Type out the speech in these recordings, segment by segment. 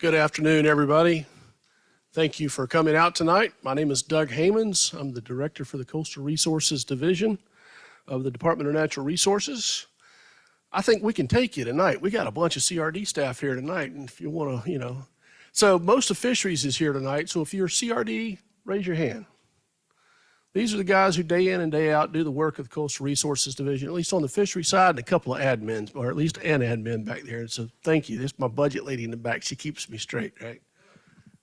Good afternoon, everybody. Thank you for coming out tonight. My name is Doug Hamons. I'm the Director for the Coastal Resources Division of the Department of Natural Resources. I think we can take you tonight. We got a bunch of CRD staff here tonight, and if you want to, So most of fisheries is here tonight, so if you're CRD, raise your hand. These are the guys who day in and day out do the work of the Coastal Resources Division, at least on the fishery side, and a couple of admins, or at least an admin back there. So thank you. This is my budget lady in the back. She keeps me straight, right?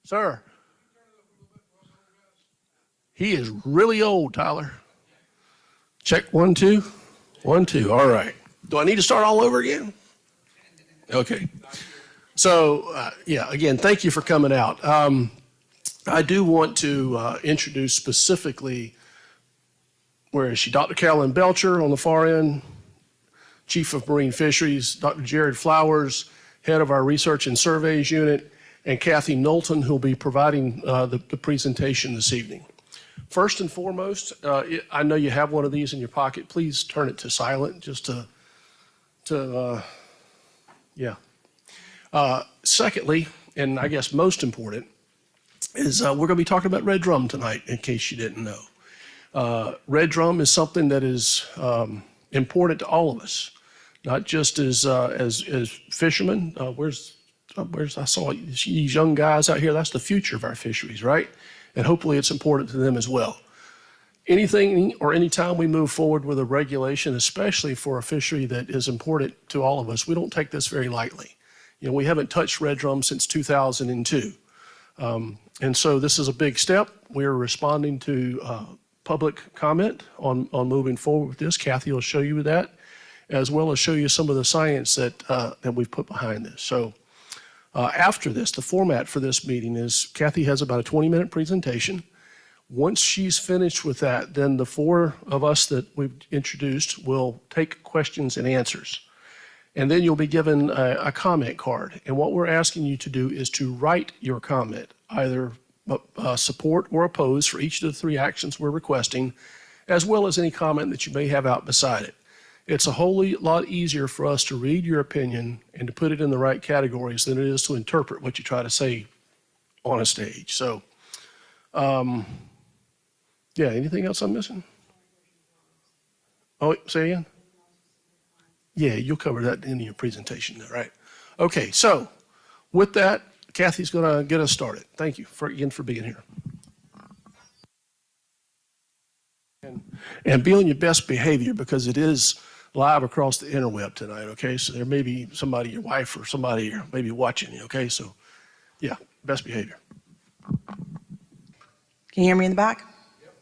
Sir. He is really old, Tyler. Check 1, 2. 1, 2. All right. Do I need to start all over again? Okay. So, again, thank you for coming out. I do want to introduce specifically, where is she? Dr. Carolyn Belcher on the far end, Chief of Marine Fisheries, Dr. Jared Flowers, Head of our Research and Surveys Unit, and Kathy Knowlton, who will be providing the presentation this evening. First and foremost, I know you have one of these in your pocket. Please turn it to silent just secondly, and I guess most important, is we're going to be talking about red drum tonight, in case you didn't know. Red drum is something that is important to all of us, not just as fishermen. Where's I saw these young guys out here. That's the future of our fisheries, right? And hopefully it's important to them as well. Anything or anytime we move forward with a regulation, especially for a fishery that is important to all of us, we don't take this very lightly. We haven't touched red drum since 2002. And so this is a big step. We're responding to public comment on moving forward with this. Kathy will show you that, as well as show you some of the science that we've put behind this. So after this, the format for this meeting is Kathy has about a 20-minute presentation. Once she's finished with that, then the four of us that we've introduced will take questions and answers. And then you'll be given a comment card. And what we're asking you to do is to write your comment, either support or oppose for each of the three actions we're requesting, as well as any comment that you may have out beside it. It's a whole lot easier for us to read your opinion and to put it in the right categories than it is to interpret what you try to say on a stage. So, anything else I'm missing? Oh, say again? Yeah, you'll cover that in your presentation there, right? Okay, so with that, Kathy's going to get us started. Thank you again for being here. And be on your best behavior, because it is live across the interweb tonight, okay? So there may be somebody, your wife or somebody, or maybe watching you, okay? So, best behavior. Can you hear me in the back? Yep.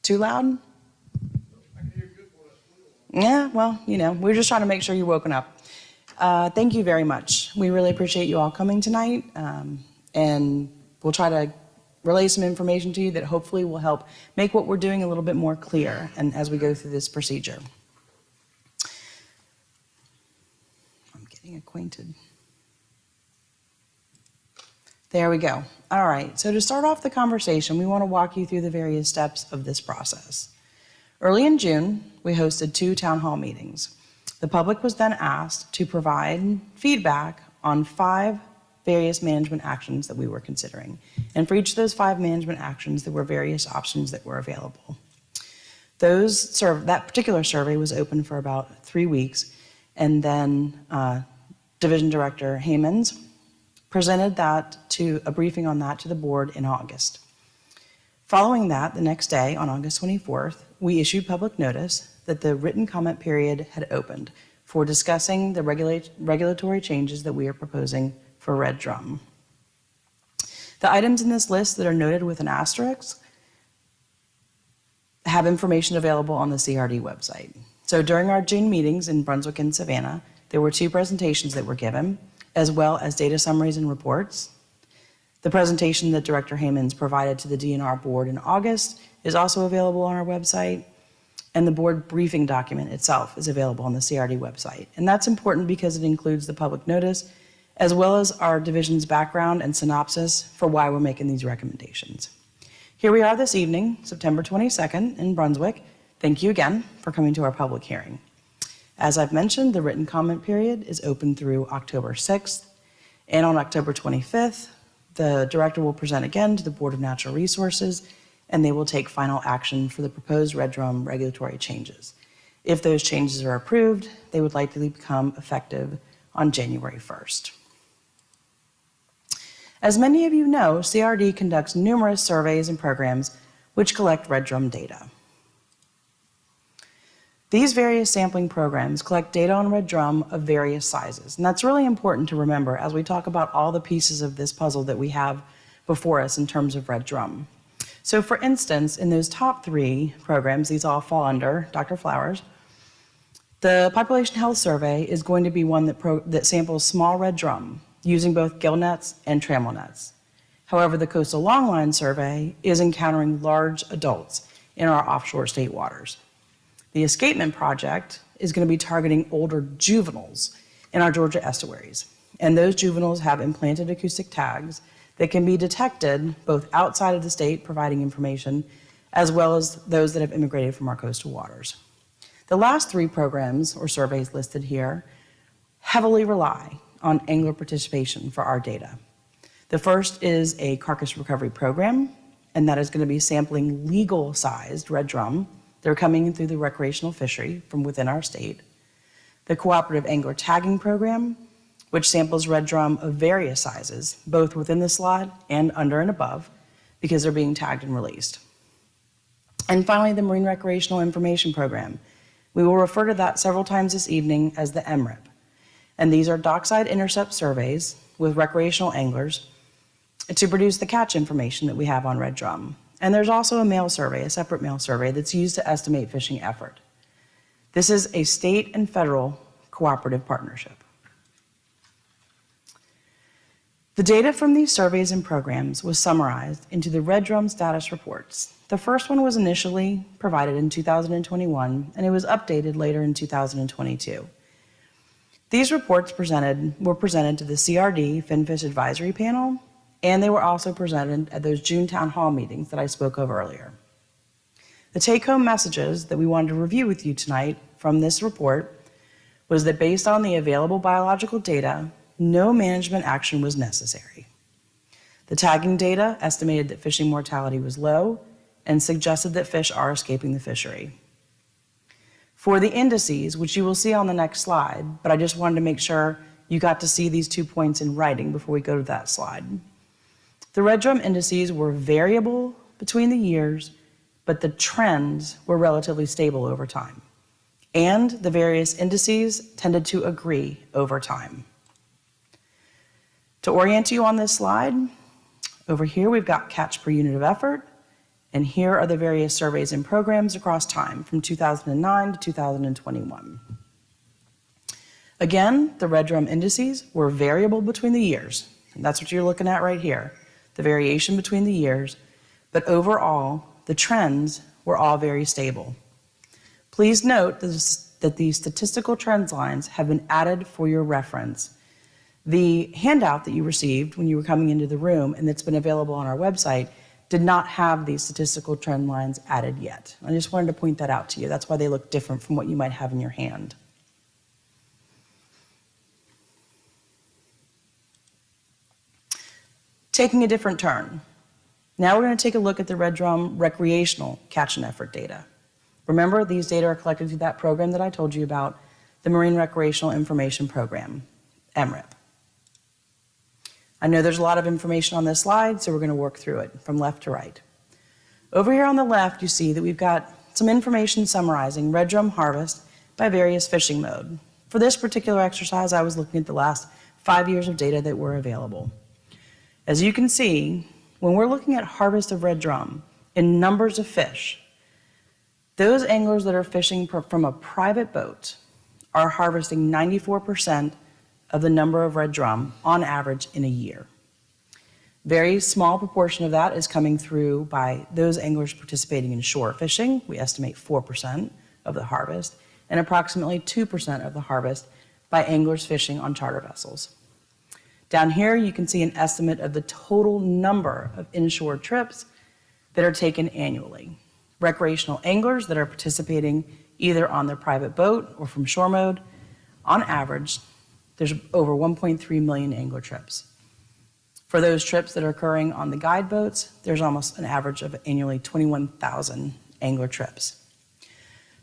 Too loud? I can hear good. Yeah, well, we're just trying to make sure you're woken up. Thank you very much. We really appreciate you all coming tonight, and we'll try to relay some information to you that hopefully will help make what we're doing a little bit more clear and as we go through this procedure. I'm getting acquainted. There we go. All right, so to start off the conversation, we want to walk you through the various steps of this process. Early in June, we hosted 2 town hall meetings. The public was then asked to provide feedback on 5 various management actions that we were considering. And for each of those 5 management actions, there were various options that were available. That particular survey was open for about 3 weeks, and then Division Director Hamons presented a briefing on that to the board in August. Following that, the next day, on August 24th, we issued public notice that the written comment period had opened for discussing the regulatory changes that we are proposing for red drum. The items in this list that are noted with an asterisk have information available on the CRD website. So during our June meetings in Brunswick and Savannah, there were 2 presentations that were given, as well as data summaries and reports. The presentation that Director Hamons provided to the DNR board in August is also available on our website, and the board briefing document itself is available on the CRD website. And that's important because it includes the public notice, as well as our division's background and synopsis for why we're making these recommendations. Here we are this evening, September 22nd in Brunswick. Thank you again for coming to our public hearing. As I've mentioned, the written comment period is open through October 6th. And on October 25th, the director will present again to the Board of Natural Resources, and they will take final action for the proposed red drum regulatory changes. If those changes are approved, they would likely become effective on January 1st. As many of you know, CRD conducts numerous surveys and programs which collect red drum data. These various sampling programs collect data on red drum of various sizes, and that's really important to remember as we talk about all the pieces of this puzzle that we have before us in terms of red drum. So for instance, in those top 3 programs, these all fall under Dr. Flowers, the Population Health Survey is going to be one that samples small red drum using both gill nets and trammel nets. However, the Coastal Longline Survey is encountering large adults in our offshore state waters. The Escapement Project is going to be targeting older juveniles in our Georgia estuaries, and those juveniles have implanted acoustic tags that can be detected both outside of the state, providing information, as well as those that have immigrated from our coastal waters. The last 3 programs or surveys listed here heavily rely on angler participation for our data. The first is a carcass recovery program, and that is going to be sampling legal-sized red drum that are coming in through the recreational fishery from within our state. The cooperative angler tagging program, which samples red drum of various sizes, both within the slot and under and above, because they're being tagged and released. And finally, the Marine Recreational Information Program. We will refer to that several times this evening as the MRIP. And these are dockside intercept surveys with recreational anglers to produce the catch information that we have on red drum. And there's also a mail survey, a separate mail survey that's used to estimate fishing effort. This is a state and federal cooperative partnership. The data from these surveys and programs was summarized into the red drum status reports. The first one was initially provided in 2021, and it was updated later in 2022. These reports were presented to the CRD Finfish Advisory Panel, and they were also presented at those June town hall meetings that I spoke of earlier. The take-home messages that we wanted to review with you tonight from this report was that based on the available biological data, no management action was necessary. The tagging data estimated that fishing mortality was low and suggested that fish are escaping the fishery. For the indices, which you will see on the next slide, but I just wanted to make sure you got to see these 2 points in writing before we go to that slide. The red drum indices were variable between the years, but the trends were relatively stable over time. And the various indices tended to agree over time. To orient you on this slide, over here we've got catch per unit of effort, and here are the various surveys and programs across time from 2009 to 2021. Again, the red drum indices were variable between the years, and that's what you're looking at right here, the variation between the years, but overall, the trends were all very stable. Please note that these statistical trend lines have been added for your reference. The handout that you received when you were coming into the room and that's been available on our website did not have these statistical trend lines added yet. I just wanted to point that out to you. That's why they look different from what you might have in your hand. Taking a different turn. Now we're going to take a look at the red drum recreational catch and effort data. Remember, these data are collected through that program that I told you about, the Marine Recreational Information Program, MRIP. I know there's a lot of information on this slide, so we're going to work through it from left to right. Over here on the left, you see that we've got some information summarizing red drum harvest by various fishing mode. For this particular exercise, I was looking at the last 5 years of data that were available. As you can see, when we're looking at harvest of red drum in numbers of fish, those anglers that are fishing from a private boat are harvesting 94% of the number of red drum on average in a year. Very small proportion of that is coming through by those anglers participating in shore fishing. We estimate 4% of the harvest, and approximately 2% of the harvest by anglers fishing on charter vessels. Down here, you can see an estimate of the total number of inshore trips that are taken annually. Recreational anglers that are participating either on their private boat or from shore mode, on average, There's over 1.3 million angler trips. For those trips that are occurring on the guide boats, there's almost an average of annually 21,000 angler trips.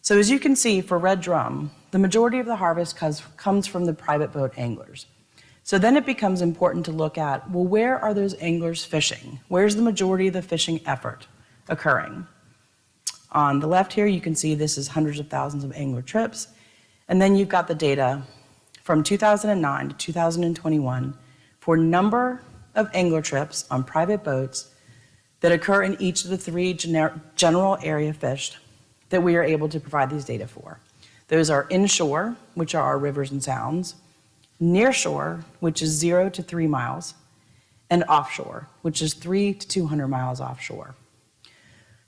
So as you can see, for red drum, the majority of the harvest comes from the private boat anglers. So then it becomes important to look at, well, where are those anglers fishing? Where's the majority of the fishing effort occurring? On the left here, you can see this is hundreds of thousands of angler trips. And then you've got the data from 2009 to 2021 for number of angler trips on private boats that occur in each of the three general area fished that we are able to provide these data for. Those are inshore, which are our rivers and sounds, nearshore, which is 0 to 3 miles, and offshore, which is 3 to 200 miles offshore.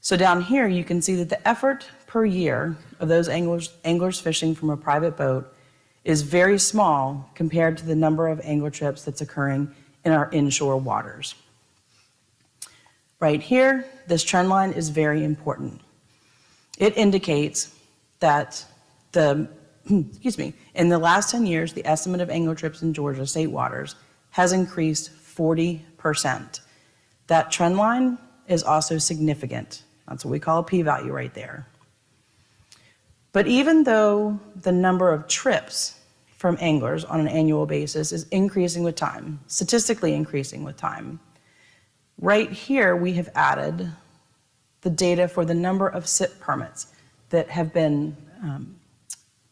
So down here, you can see that the effort per year of those anglers fishing from a private boat is very small compared to the number of angler trips that's occurring in our inshore waters. Right here, this trend line is very important. It indicates that in the last 10 years, the estimate of angler trips in Georgia state waters has increased 40%. That trend line is also significant. That's what we call a p-value right there. But even though the number of trips from anglers on an annual basis is increasing with time, statistically increasing with time, right here we have added the data for the number of Sept permits that have been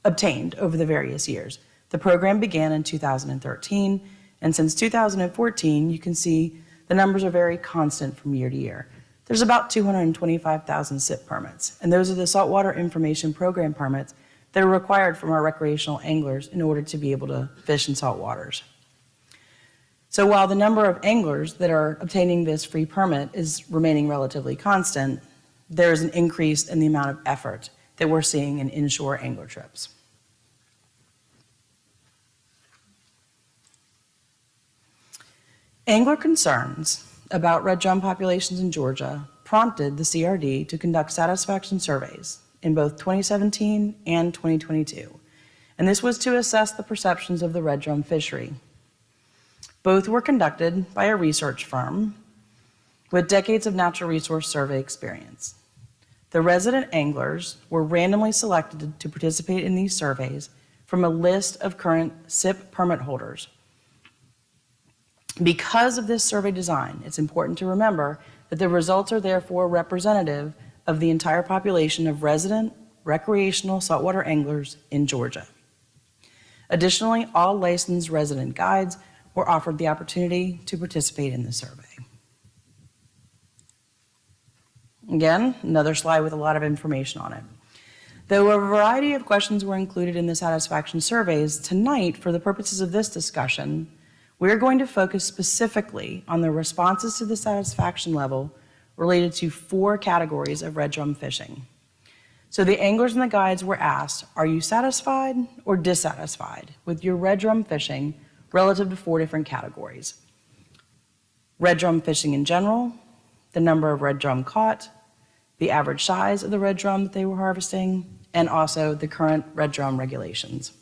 obtained over the various years. The program began in 2013, and since 2014, you can see the numbers are very constant from year to year. There's about 225,000 Sept permits, and those are the Saltwater Information Program permits that are required from our recreational anglers in order to be able to fish in salt waters. So while the number of anglers that are obtaining this free permit is remaining relatively constant, there is an increase in the amount of effort that we're seeing in inshore angler trips. Angler concerns about red drum populations in Georgia prompted the CRD to conduct satisfaction surveys in both 2017 and 2022. And this was to assess the perceptions of the red drum fishery. Both were conducted by a research firm with decades of natural resource survey experience. The resident anglers were randomly selected to participate in these surveys from a list of current Sept permit holders. Because of this survey design, it's important to remember that the results are therefore representative of the entire population of resident, recreational saltwater anglers in Georgia. Additionally, all licensed resident guides were offered the opportunity to participate in the survey. Again, another slide with a lot of information on it. Though a variety of questions were included in the satisfaction surveys, tonight, for the purposes of this discussion, we're going to focus specifically on the responses to the satisfaction level related to 4 categories of red drum fishing. So the anglers and the guides were asked, are you satisfied or dissatisfied with your red drum fishing relative to 4 different categories? Red drum fishing in general, the number of red drum caught, the average size of the red drum that they were harvesting, and also the current red drum regulations.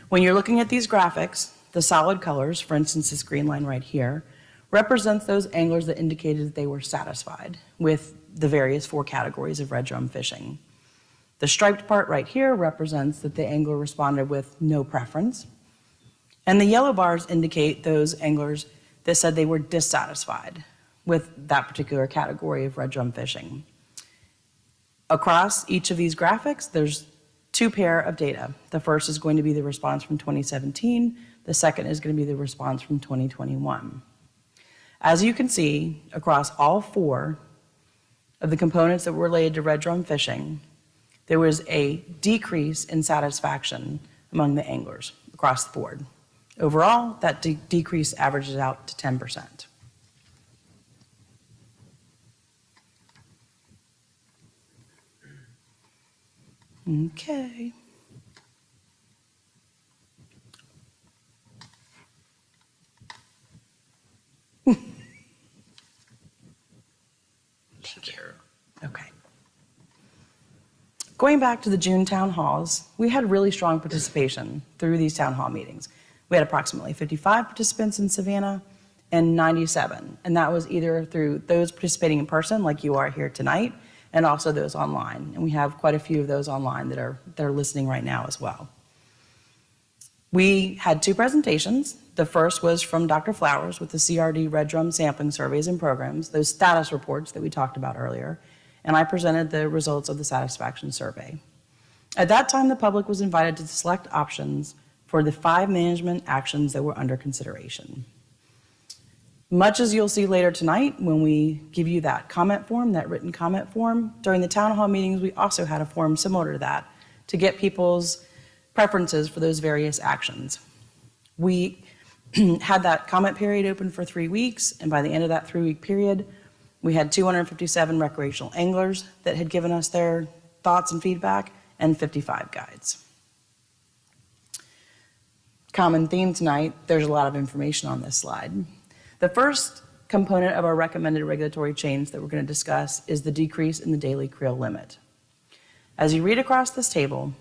When you're looking at these graphics, the solid colors, for instance, this green line right here, represents those anglers that indicated that they were satisfied with the various 4 categories of red drum fishing. The striped part right here represents that the angler responded with no preference. And the yellow bars indicate those anglers that said they were dissatisfied with that particular category of red drum fishing. Across each of these graphics, there's 2 pair of data. The first is going to be the response from 2017. The second is going to be the response from 2021. As you can see, across all 4 of the components that were related to red drum fishing, there was a decrease in satisfaction among the anglers across the board. Overall, that decrease averages out to 10%. Okay. Thank you. Okay. Going back to the June town halls, we had really strong participation through these town hall meetings. We had approximately 55 participants in Savannah and 97, and that was either through those participating in person, like you are here tonight, and also those online. And we have quite a few of those online that are listening right now as well. We had 2 presentations. The first was from Dr. Flowers with the CRD Red Drum sampling surveys and programs, those status reports that we talked about earlier, and I presented the results of the satisfaction survey. At that time, the public was invited to select options for the 5 management actions that were under consideration. Much as you'll see later tonight when we give you that comment form, that written comment form, during the town hall meetings, we also had a form similar to that to get people's preferences for those various actions. We had that comment period open for 3 weeks, and by the end of that 3-week period, we had 257 recreational anglers that had given us their thoughts and feedback, and 55 guides. Common theme tonight, there's a lot of information on this slide. The first component of our recommended regulatory change that we're going to discuss is the decrease in the daily creel limit. As you read across this table,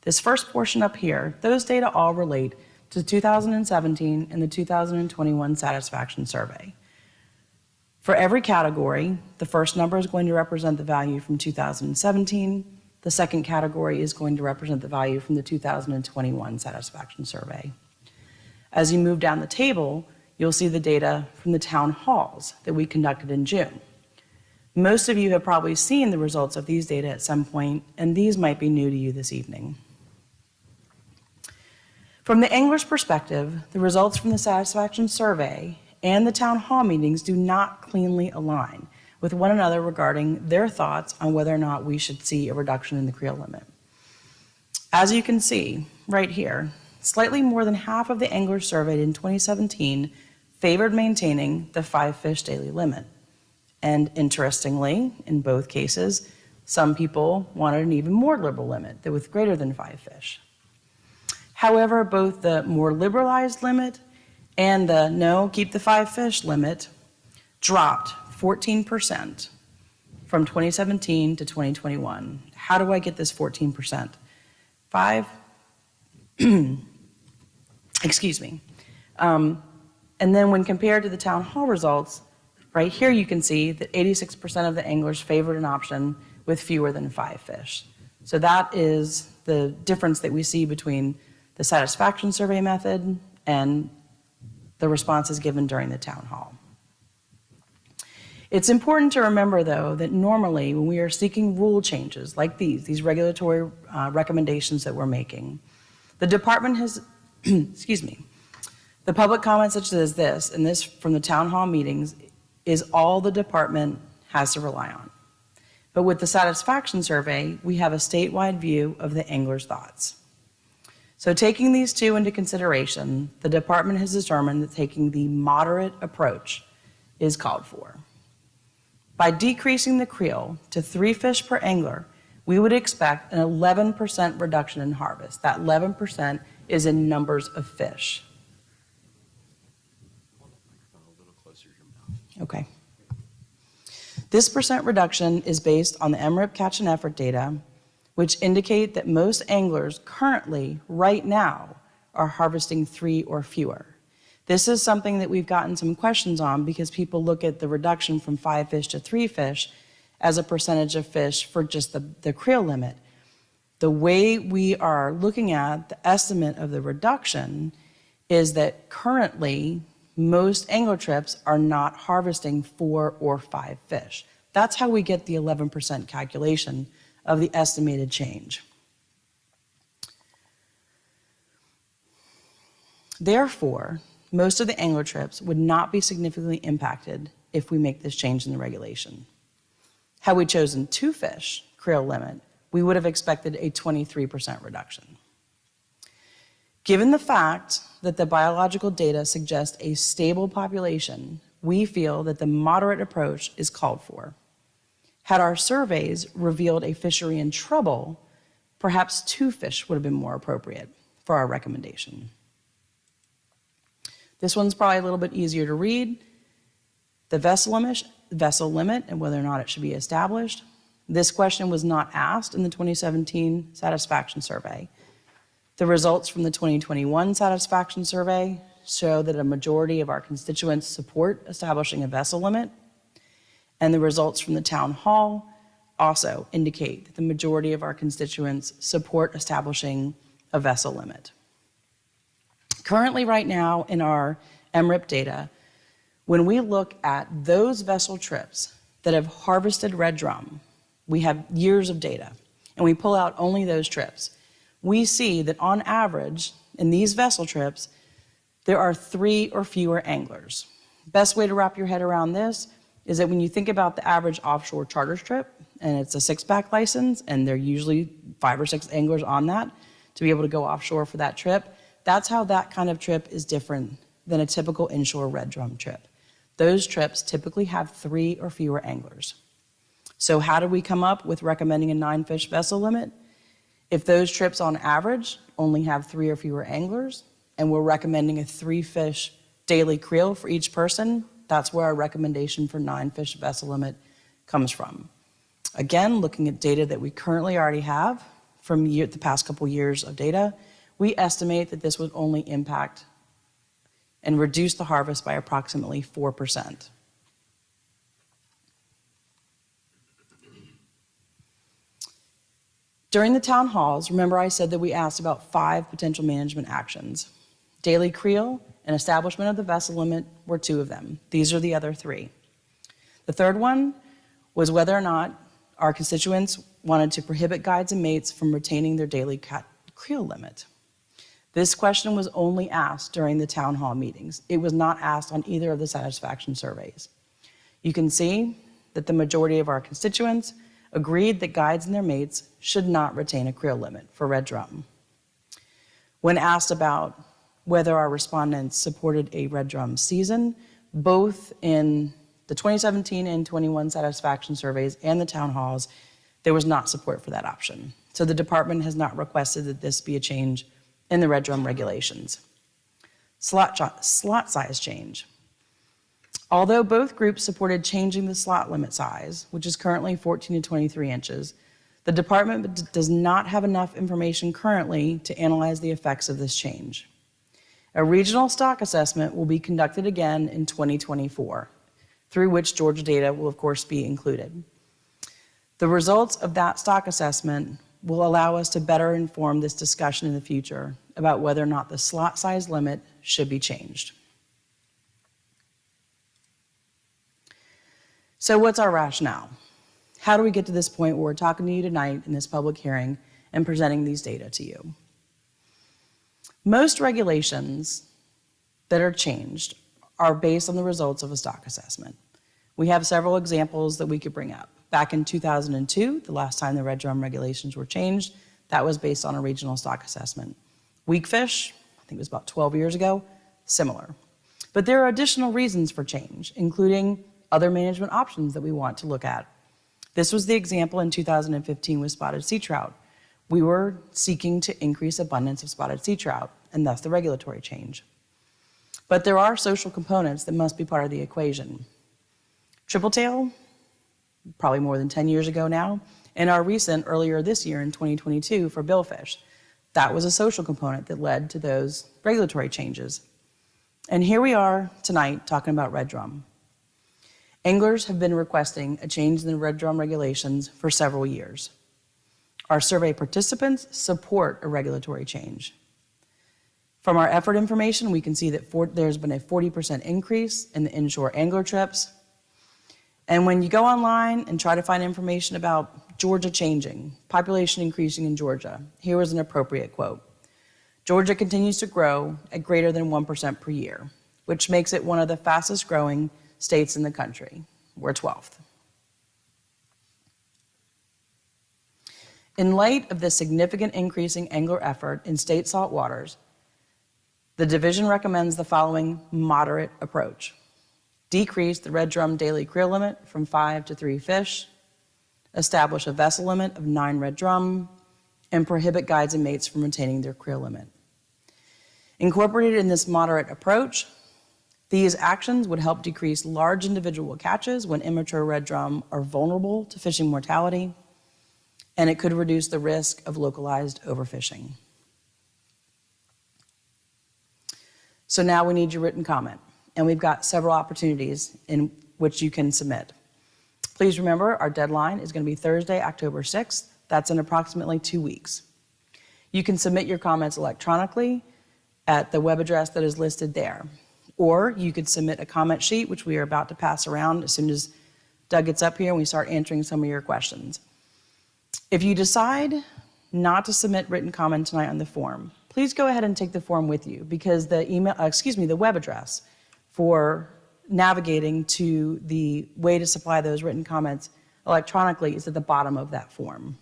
this first portion up here, those data all relate to 2017 and the 2021 satisfaction survey. For every category, the first number is going to represent the value from 2017. The second category is going to represent the value from the 2021 satisfaction survey. As you move down the table, you'll see the data from the town halls that we conducted in June. Most of you have probably seen the results of these data at some point, and these might be new to you this evening. From the angler's perspective, the results from the satisfaction survey and the town hall meetings do not cleanly align with one another regarding their thoughts on whether or not we should see a reduction in the creel limit. As you can see right here, slightly more than half of the anglers surveyed in 2017 favored maintaining the 5 fish daily limit. And interestingly, in both cases, some people wanted an even more liberal limit that with greater than 5 fish. However, both the more liberalized limit and the no, keep the 5 fish limit dropped 14% from 2017 to 2021. How do I get this 14%? 5, excuse me. And then when compared to the town hall results, right here you can see that 86% of the anglers favored an option with fewer than 5 fish. So that is the difference that we see between the satisfaction survey method and the responses given during the town hall. It's important to remember, though, that normally when we are seeking rule changes like these regulatory recommendations that we're making, the department has, excuse me, the public comment such as this, and this from the town hall meetings, is all the department has to rely on. But with the satisfaction survey, we have a statewide view of the angler's thoughts. So taking these two into consideration, the department has determined that taking the moderate approach is called for. By decreasing the creel to 3 fish per angler, we would expect an 11% reduction in harvest. That 11% is in numbers of fish. Okay. This percent reduction is based on the MRIP catch and effort data, which indicate that most anglers currently, right now, are harvesting 3 or fewer. This is something that we've gotten some questions on because people look at the reduction from 5 fish to 3 fish as a percentage of fish for just the creel limit. The way we are looking at the estimate of the reduction is that currently most angler trips are not harvesting 4 or 5 fish. That's how we get the 11% calculation of the estimated change. Therefore, most of the angler trips would not be significantly impacted if we make this change in the regulation. Had we chosen 2 fish creel limit, we would have expected a 23% reduction. Given the fact that the biological data suggest a stable population, we feel that the moderate approach is called for. Had our surveys revealed a fishery in trouble, perhaps 2 fish would have been more appropriate for our recommendation. This one's probably a little bit easier to read. The vessel limit and whether or not it should be established. This question was not asked in the 2017 satisfaction survey. The results from the 2021 satisfaction survey show that a majority of our constituents support establishing a vessel limit, and the results from the town hall also indicate that the majority of our constituents support establishing a vessel limit. Currently, right now, in our MRIP data, when we look at those vessel trips that have harvested red drum, we have years of data, and we pull out only those trips. We see that on average, in these vessel trips, there are 3 or fewer anglers. Best way to wrap your head around this is that when you think about the average offshore charter trip, and it's a 6-pack license, and there are usually 5 or 6 anglers on that to be able to go offshore for that trip, that's how that kind of trip is different than a typical inshore red drum trip. Those trips typically have 3 or fewer anglers. So how did we come up with recommending a 9-fish vessel limit? If those trips on average only have 3 or fewer anglers, and we're recommending a 3-fish daily creel for each person, that's where our recommendation for 9-fish vessel limit comes from. Again, looking at data that we currently already have from the past couple years of data, we estimate that this would only impact and reduce the harvest by approximately 4%. During the town halls, remember I said that we asked about 5 potential management actions. Daily creel and establishment of the vessel limit were 2 of them. These are the other 3. The third one was whether or not our constituents wanted to prohibit guides and mates from retaining their daily creel limit. This question was only asked during the town hall meetings. It was not asked on either of the satisfaction surveys. You can see that the majority of our constituents agreed that guides and their mates should not retain a creel limit for red drum. When asked about whether our respondents supported a red drum season, both in the 2017 and 21 satisfaction surveys and the town halls, there was not support for that option. So the department has not requested that this be a change in the red drum regulations. Slot size change. Although both groups supported changing the slot limit size, which is currently 14 to 23 inches, the department does not have enough information currently to analyze the effects of this change. A regional stock assessment will be conducted again in 2024, through which Georgia data will of course be included. The results of that stock assessment will allow us to better inform this discussion in the future about whether or not the slot size limit should be changed. So what's our rationale? How do we get to this point where we're talking to you tonight in this public hearing and presenting these data to you? Most regulations that are changed are based on the results of a stock assessment. We have several examples that we could bring up. Back in 2002, the last time the red drum regulations were changed, that was based on a regional stock assessment. Weak fish, I think it was about 12 years ago, similar. But there are additional reasons for change, including other management options that we want to look at. This was the example in 2015 with spotted sea trout. We were seeking to increase abundance of spotted sea trout, and thus the regulatory change. But there are social components that must be part of the equation. Triple tail, probably more than 10 years ago now, and our recent, earlier this year in 2022 for billfish. That was a social component that led to those regulatory changes. And here we are tonight talking about red drum. Anglers have been requesting a change in the red drum regulations for several years. Our survey participants support a regulatory change. From our effort information, we can see that there's been a 40% increase in the inshore angler trips. And when you go online and try to find information about Georgia changing, population increasing in Georgia, here is an appropriate quote. Georgia continues to grow at greater than 1% per year, which makes it one of the fastest growing states in the country. We're 12th. In light of the significant increasing angler effort in state salt waters, the division recommends the following moderate approach. Decrease the red drum daily creel limit from 5 to 3 fish, establish a vessel limit of 9 red drum, and prohibit guides and mates from retaining their creel limit. Incorporated in this moderate approach These actions would help decrease large individual catches when immature red drum are vulnerable to fishing mortality, and it could reduce the risk of localized overfishing. So now we need your written comment, and we've got several opportunities in which you can submit. Please remember, our deadline is going to be Thursday, October 6th. That's in approximately 2 weeks. You can submit your comments electronically at the web address that is listed there. Or you could submit a comment sheet, which we are about to pass around as soon as Doug gets up here and we start answering some of your questions. If you decide not to submit written comment tonight on the form, please go ahead and take the form with you, because the web address for navigating to the way to supply those written comments electronically is at the bottom of that form.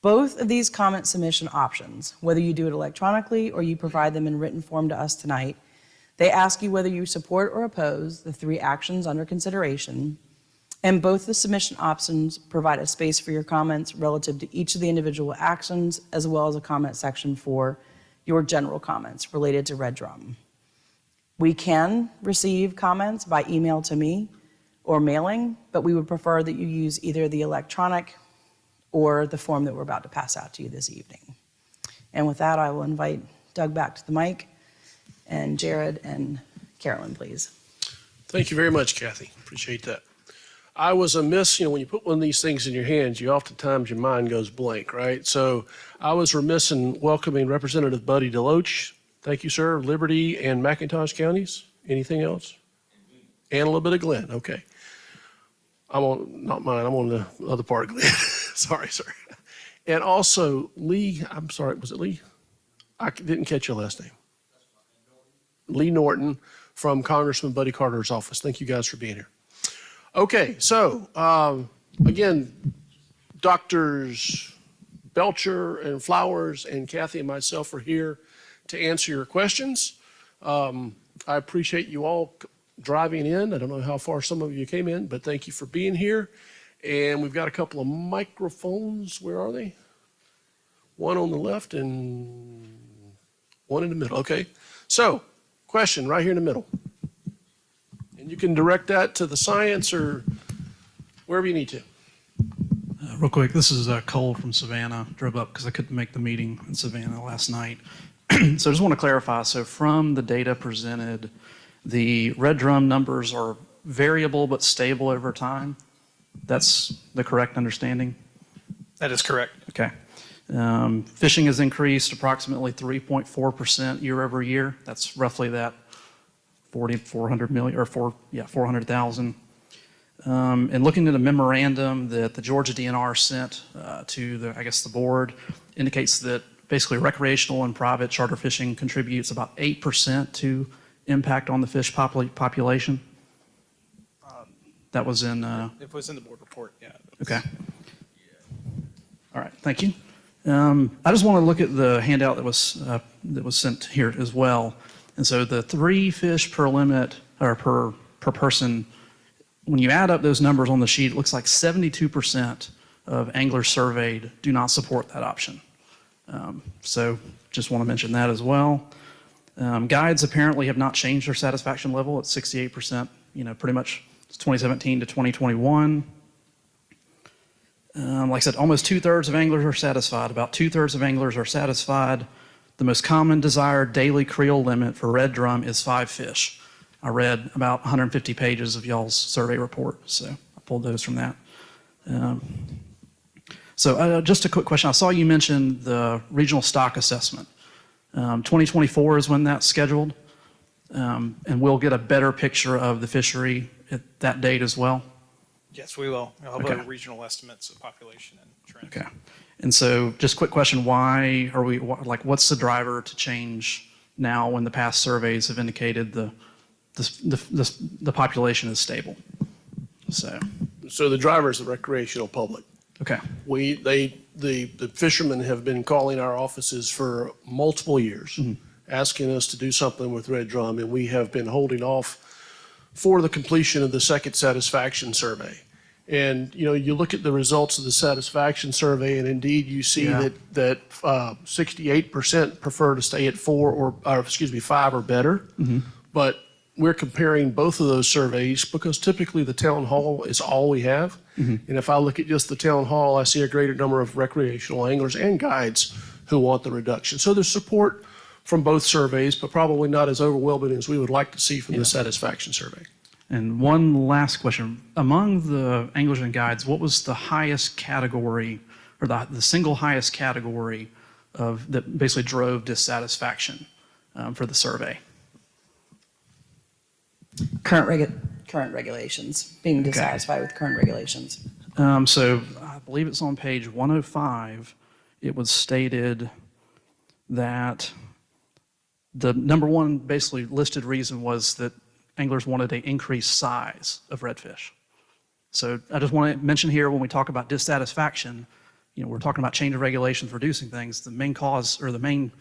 Both of these comment submission options, whether you do it electronically or you provide them in written form to us tonight, they ask you whether you support or oppose the 3 actions under consideration, and both the submission options provide a space for your comments relative to each of the individual actions, as well as a comment section for your general comments related to red drum. We can receive comments by email to me or mailing, but we would prefer that you use either the electronic or the form that we're about to pass out to you this evening. And with that, I will invite Doug back to the mic, and Jared and Carolyn, please. Thank you very much, Kathy. Appreciate that. I was amiss, when you put one of these things in your hands, oftentimes your mind goes blank, right? So I was remiss in welcoming Representative Buddy DeLoach. Thank you, sir. Liberty and McIntosh counties. Anything else? And a little bit of Glenn. Okay. Not mine. I'm on the other part of Glenn. Sorry, sir. And also Lee, I'm sorry, was it Lee? I didn't catch your last name. Lee Norton from Congressman Buddy Carter's office. Thank you guys for being here. Okay, so again, Doctors Belcher and Flowers and Kathy and myself are here to answer your questions. I appreciate you all driving in. I don't know how far some of you came in, but thank you for being here. And we've got a couple of microphones. Where are they? One on the left and one in the middle. Okay, so question right here in the middle. And you can direct that to the science or wherever you need to. Real quick, this is Cole from Savannah. Drove up because I couldn't make the meeting in Savannah last night. So I just want to clarify. So from the data presented, the red drum numbers are variable but stable over time. That's the correct understanding? That is correct. Okay. Fishing has increased approximately 3.4% year over year. That's roughly that 400 million, or 400,000. And looking at a memorandum that the Georgia DNR sent to the board, indicates that basically recreational and private charter fishing contributes about 8% to impact on the fish population. That was in. It was in the board report, yeah. Okay. All right, thank you. I just want to look at the handout that was sent here as well. And so the 3 fish per limit, or per person, when you add up those numbers on the sheet, it looks like 72% of anglers surveyed do not support that option. So just want to mention that as well. Guides apparently have not changed their satisfaction level at 68%, pretty much 2017 to 2021. Like I said, almost 2/3 of anglers are satisfied. About 2/3 of anglers are satisfied. The most common desired daily creel limit for red drum is 5 fish. I read about 150 pages of y'all's survey report, so I pulled those from that. So just a quick question. I saw you mention the regional stock assessment. 2024 is when that's scheduled, and we'll get a better picture of the fishery at that date as well. Yes, we will. We'll have Okay. regional estimates of population and trends. Okay. And so just quick question, why are we, what's the driver to change now when the past surveys have indicated the population is stable? So the driver is the recreational public. Okay. The fishermen have been calling our offices for multiple years, asking us to do something with red drum, and we have been holding off for the completion of the second satisfaction survey. And you look at the results of the satisfaction survey, and indeed you see that 68% prefer to stay at 5 or better. But we're comparing both of those surveys because typically the town hall is all we have. And if I look at just the town hall, I see a greater number of recreational anglers and guides who want the reduction. So there's support from both surveys, but probably not as overwhelming as we would like to see from the satisfaction survey. And one last question. Among the anglers and guides, what was the highest category, or the single highest category of that basically drove dissatisfaction for the survey? Current regulations, being dissatisfied with current regulations. So I believe it's on page 105. It was stated that the number one basically listed reason was that anglers wanted an increased size of redfish. So I just want to mention here, when we talk about dissatisfaction, we're talking about change of regulations, reducing things. The main cause, or the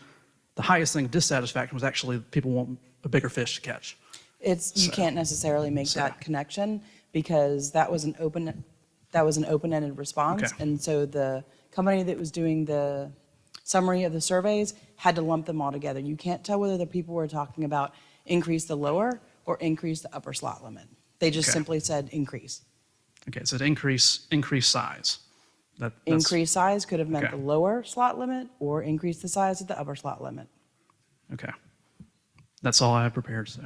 highest thing of dissatisfaction was actually people want a bigger fish to catch. You can't necessarily make that connection because that was an open-ended response. Okay. And so the company that was doing the summary of the surveys had to lump them all together. You can't tell whether the people were talking about increase the lower or increase the upper slot limit. They just simply said increase. Okay, so increase size. Increase size could have meant Okay. the lower slot limit or increase the size of the upper slot limit. Okay. That's all I have prepared, so.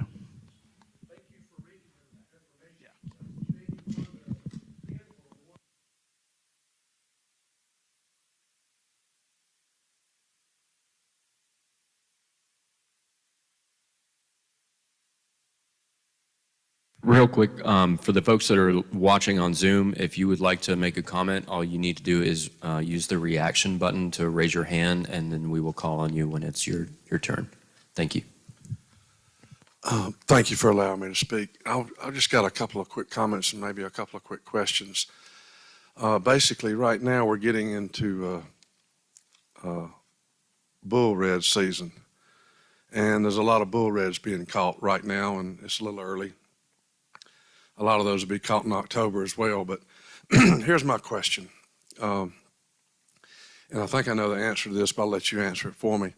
Real quick, for the folks that are watching on Zoom, if you would like to make a comment, all you need to do is use the reaction button to raise your hand, and then we will call on you when it's your turn. Thank you. Thank you for allowing me to speak. I've just got a couple of quick comments and maybe a couple of quick questions. Basically, right now we're getting into bull red season, and there's a lot of bull reds being caught right now, and it's a little early. A lot of those will be caught in October as well, but here's my question. And I think I know the answer to this, but I'll let you answer it for me.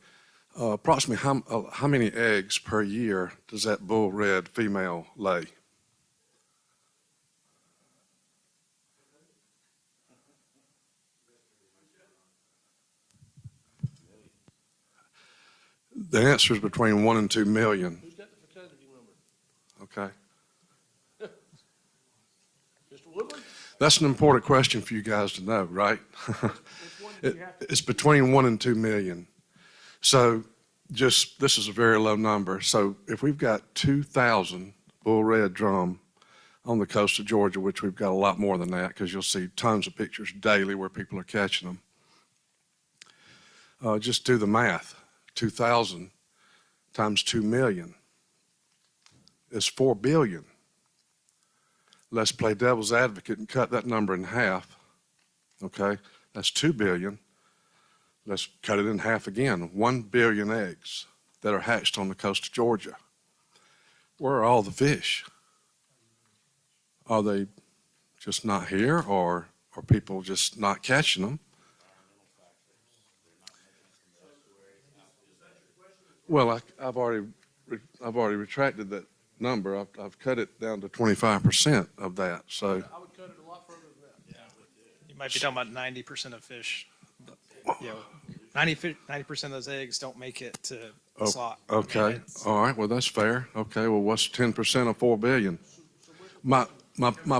Approximately how many eggs per year does that bull red female lay? The answer is between 1 and 2 million. Who's got the fecundity number? Okay. Mr. Woodland? That's an important question for you guys to know, right? It's between 1 and 2 million. So this is a very low number. So if we've got 2,000 bull red drum on the coast of Georgia, which we've got a lot more than that because you'll see tons of pictures daily where people are catching them. Just do the math. 2,000 times 2 million is 4 billion. Let's play devil's advocate and cut that number in half. Okay, that's 2 billion. Let's cut it in half again. 1 billion eggs that are hatched on the coast of Georgia. Where are all the fish? Are they just not here, or are people just not catching them? Well, I've already retracted that number. I've cut it down to 25% of that. So I would cut it a lot further than that. You might be talking about 90% of fish. 90% of those eggs don't make it to the slot. okay, all right. Well, that's fair. Okay. Well, what's 10% of 4 billion? My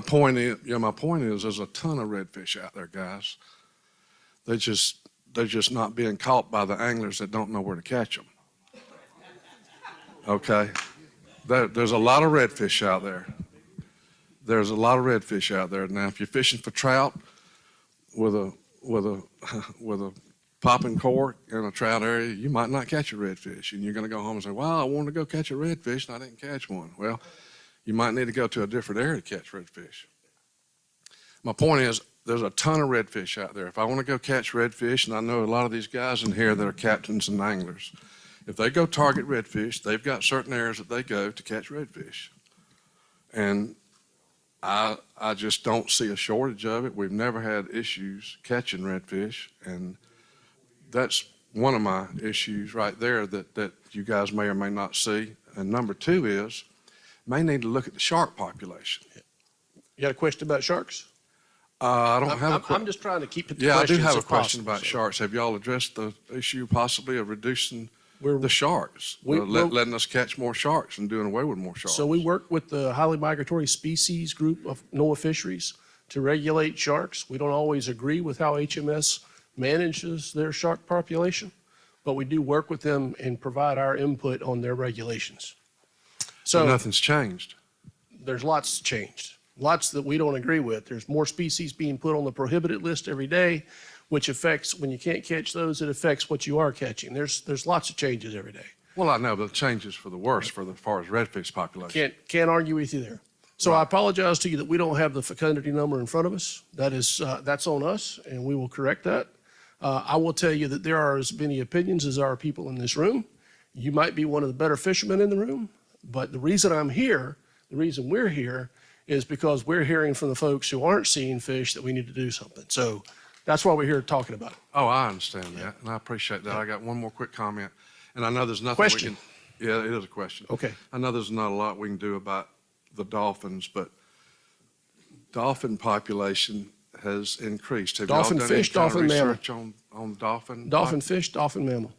point is, there's a ton of redfish out there, guys. They're just not being caught by the anglers that don't know where to catch them. Okay. There's a lot of redfish out there. There's a lot of redfish out there. Now, if you're fishing for trout with a popping cork in a trout area, you might not catch a redfish, and you're going to go home and say, "Well, I wanted to go catch a redfish and I didn't catch one." Well, you might need to go to a different area to catch redfish. My point is, there's a ton of redfish out there. If I want to go catch redfish, and I know a lot of these guys in here that are captains and anglers, if they go target redfish, they've got certain areas that they go to catch redfish. And I just don't see a shortage of it. We've never had issues catching redfish, and that's one of my issues right there that you guys may or may not see. And number two is, may need to look at the shark population. You got a question about sharks? I don't have a I'm question. just trying to keep it to Yeah, I do questions have a if question possible, about so. sharks. Have y'all addressed the issue possibly of reducing the sharks? we're- Letting us catch more sharks and doing away with more sharks? So we work with the highly migratory species group of NOAA fisheries to regulate sharks. We don't always agree with how HMS manages their shark population, but we do work with them and provide our input on their regulations. So So nothing's changed. there's lots changed, lots that we don't agree with. There's more species being put on the prohibited list every day, which affects, when you can't catch those, it affects what you are catching. There's lots of changes every day. Well, I know, but the changes for the worse as far as redfish population. Can't argue with you there. So I apologize to you that we don't have the fecundity number in front of us. That is, that's on us, and we will correct that. I will tell you that there are as many opinions as there are people in this room. You might be one of the better fishermen in the room, but the reason I'm here, the reason we're here, is because we're hearing from the folks who aren't seeing fish that we need to do something. So that's why we're here talking about it. Oh, I understand that, and I appreciate that. I got one more quick comment, and I know there's nothing Question. we can. Yeah, it is a question. Okay. I know there's not a lot we can do about the dolphins, but dolphin population has increased. Have y'all Dolphin done fish, any kind of dolphin mammal. research on dolphin? Dolphin fish, dolphin mammal.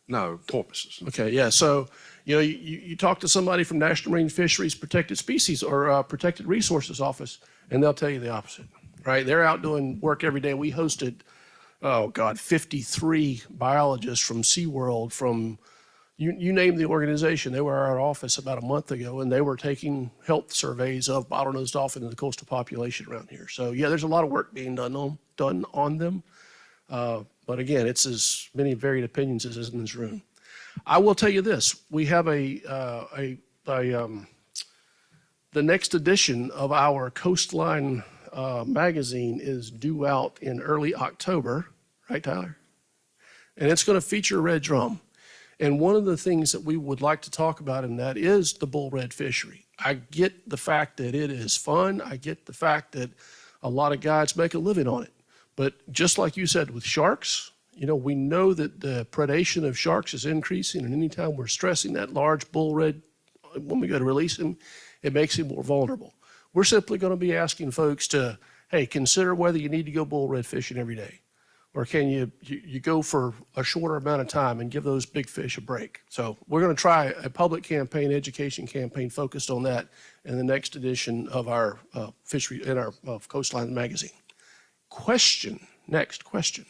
No, porpoises. Okay, yeah. So, you talk to somebody from National Marine Fisheries Protected Species or Protected Resources Office, and they'll tell you the opposite, right? They're out doing work every day. We hosted, 53 biologists from SeaWorld, from you name the organization. They were at our office about a month ago, and they were taking health surveys of bottlenose dolphin and the coastal population around here. So, yeah, there's a lot of work being done on them. But again, it's as many varied opinions as is in this room. I will tell you this: we have the next edition of our Coastline magazine is due out in early October, right, Tyler? And it's going to feature red drum. And one of the things that we would like to talk about in that is the bull red fishery. I get the fact that it is fun. I get the fact that a lot of guides make a living on it. But just like you said with sharks, we know that the predation of sharks is increasing, and anytime we're stressing that large bull red, when we go to release him, it makes him more vulnerable. We're simply going to be asking folks to, hey, consider whether you need to go bull red fishing every day, or can you go for a shorter amount of time and give those big fish a break. So we're going to try a public campaign, education campaign focused on that in the next edition of our fishery in our Coastline magazine. Next question.